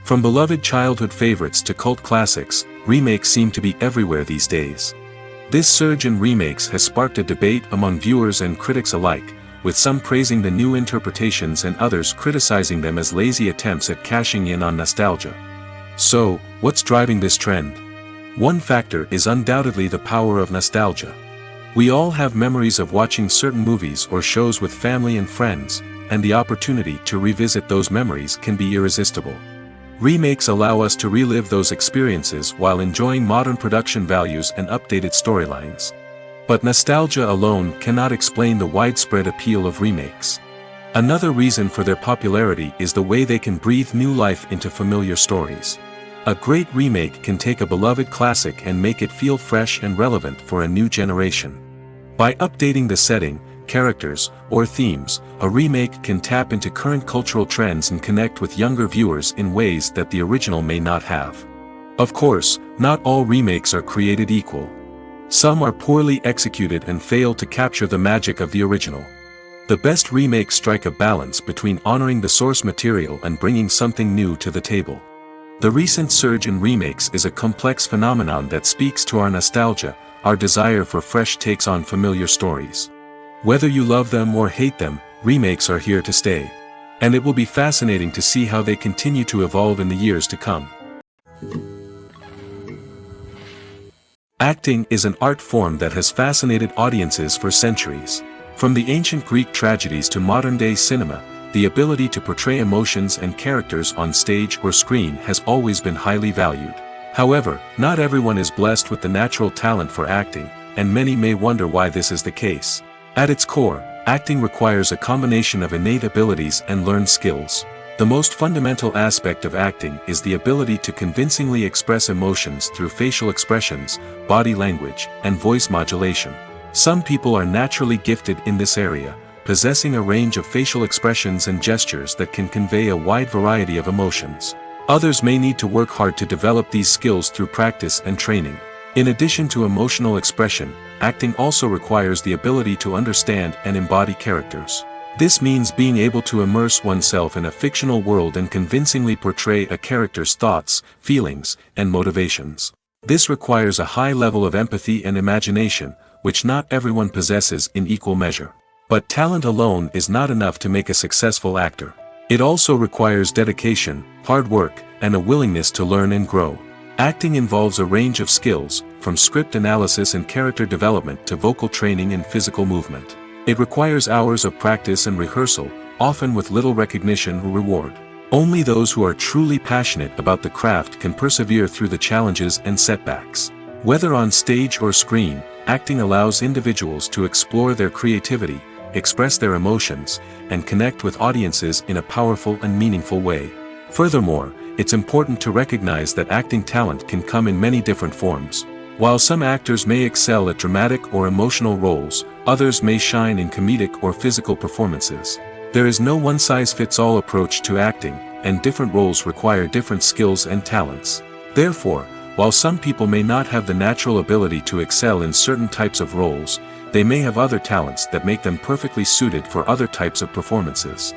From beloved childhood favorites to cult classics, remakes seem to be everywhere these days. This surge in remakes has sparked a debate among viewers and critics alike, with some praising the new interpretations and others criticizing them as lazy attempts at cashing in on nostalgia. So, what's driving this trend? One factor is undoubtedly the power of nostalgia. We all have memories of watching certain movies or shows with family and friends, and the opportunity to revisit those memories can be irresistible. Remakes allow us to relive those experiences while enjoying modern production values and updated storylines. But nostalgia alone cannot explain the widespread appeal of remakes. Another reason for their popularity is the way they can breathe new life into familiar stories. A great remake can take a beloved classic and make it feel fresh and relevant for a new generation. By updating the setting, characters, or themes, a remake can tap into current cultural trends and connect with younger viewers in ways that the original may not have. Of course, not all remakes are created equal. Some are poorly executed and fail to capture the magic of the original. The best remakes strike a balance between honoring the source material and bringing something new to the table. The recent surge in remakes is a complex phenomenon that speaks to our nostalgia, our desire for fresh takes on familiar stories. Whether you love them or hate them, remakes are here to stay. And it will be fascinating to see how they continue to evolve in the years to come. Acting is an art form that has fascinated audiences for centuries. From the ancient Greek tragedies to modern-day cinema, the ability to portray emotions and characters on stage or screen has always been highly valued. However, not everyone is blessed with the natural talent for acting, and many may wonder why this is the case. At its core, acting requires a combination of innate abilities and learned skills. The most fundamental aspect of acting is the ability to convincingly express emotions through facial expressions, body language, and voice modulation. Some people are naturally gifted in this area, possessing a range of facial expressions and gestures that can convey a wide variety of emotions. Others may need to work hard to develop these skills through practice and training. In addition to emotional expression, acting also requires the ability to understand and embody characters. This means being able to immerse oneself in a fictional world and convincingly portray a character's thoughts, feelings, and motivations. This requires a high level of empathy and imagination, which not everyone possesses in equal measure. But talent alone is not enough to make a successful actor. It also requires dedication, hard work, and a willingness to learn and grow. Acting involves a range of skills, from script analysis and character development to vocal training and physical movement. It requires hours of practice and rehearsal, often with little recognition or reward. Only those who are truly passionate about the craft can persevere through the challenges and setbacks. Whether on stage or screen, acting allows individuals to explore their creativity, express their emotions, and connect with audiences in a powerful and meaningful way. Furthermore, it's important to recognize that acting talent can come in many different forms. While some actors may excel at dramatic or emotional roles, others may shine in comedic or physical performances. There is no one-size-fits-all approach to acting, and different roles require different skills and talents. Therefore, while some people may not have the natural ability to excel in certain types of roles, they may have other talents that make them perfectly suited for other types of performances.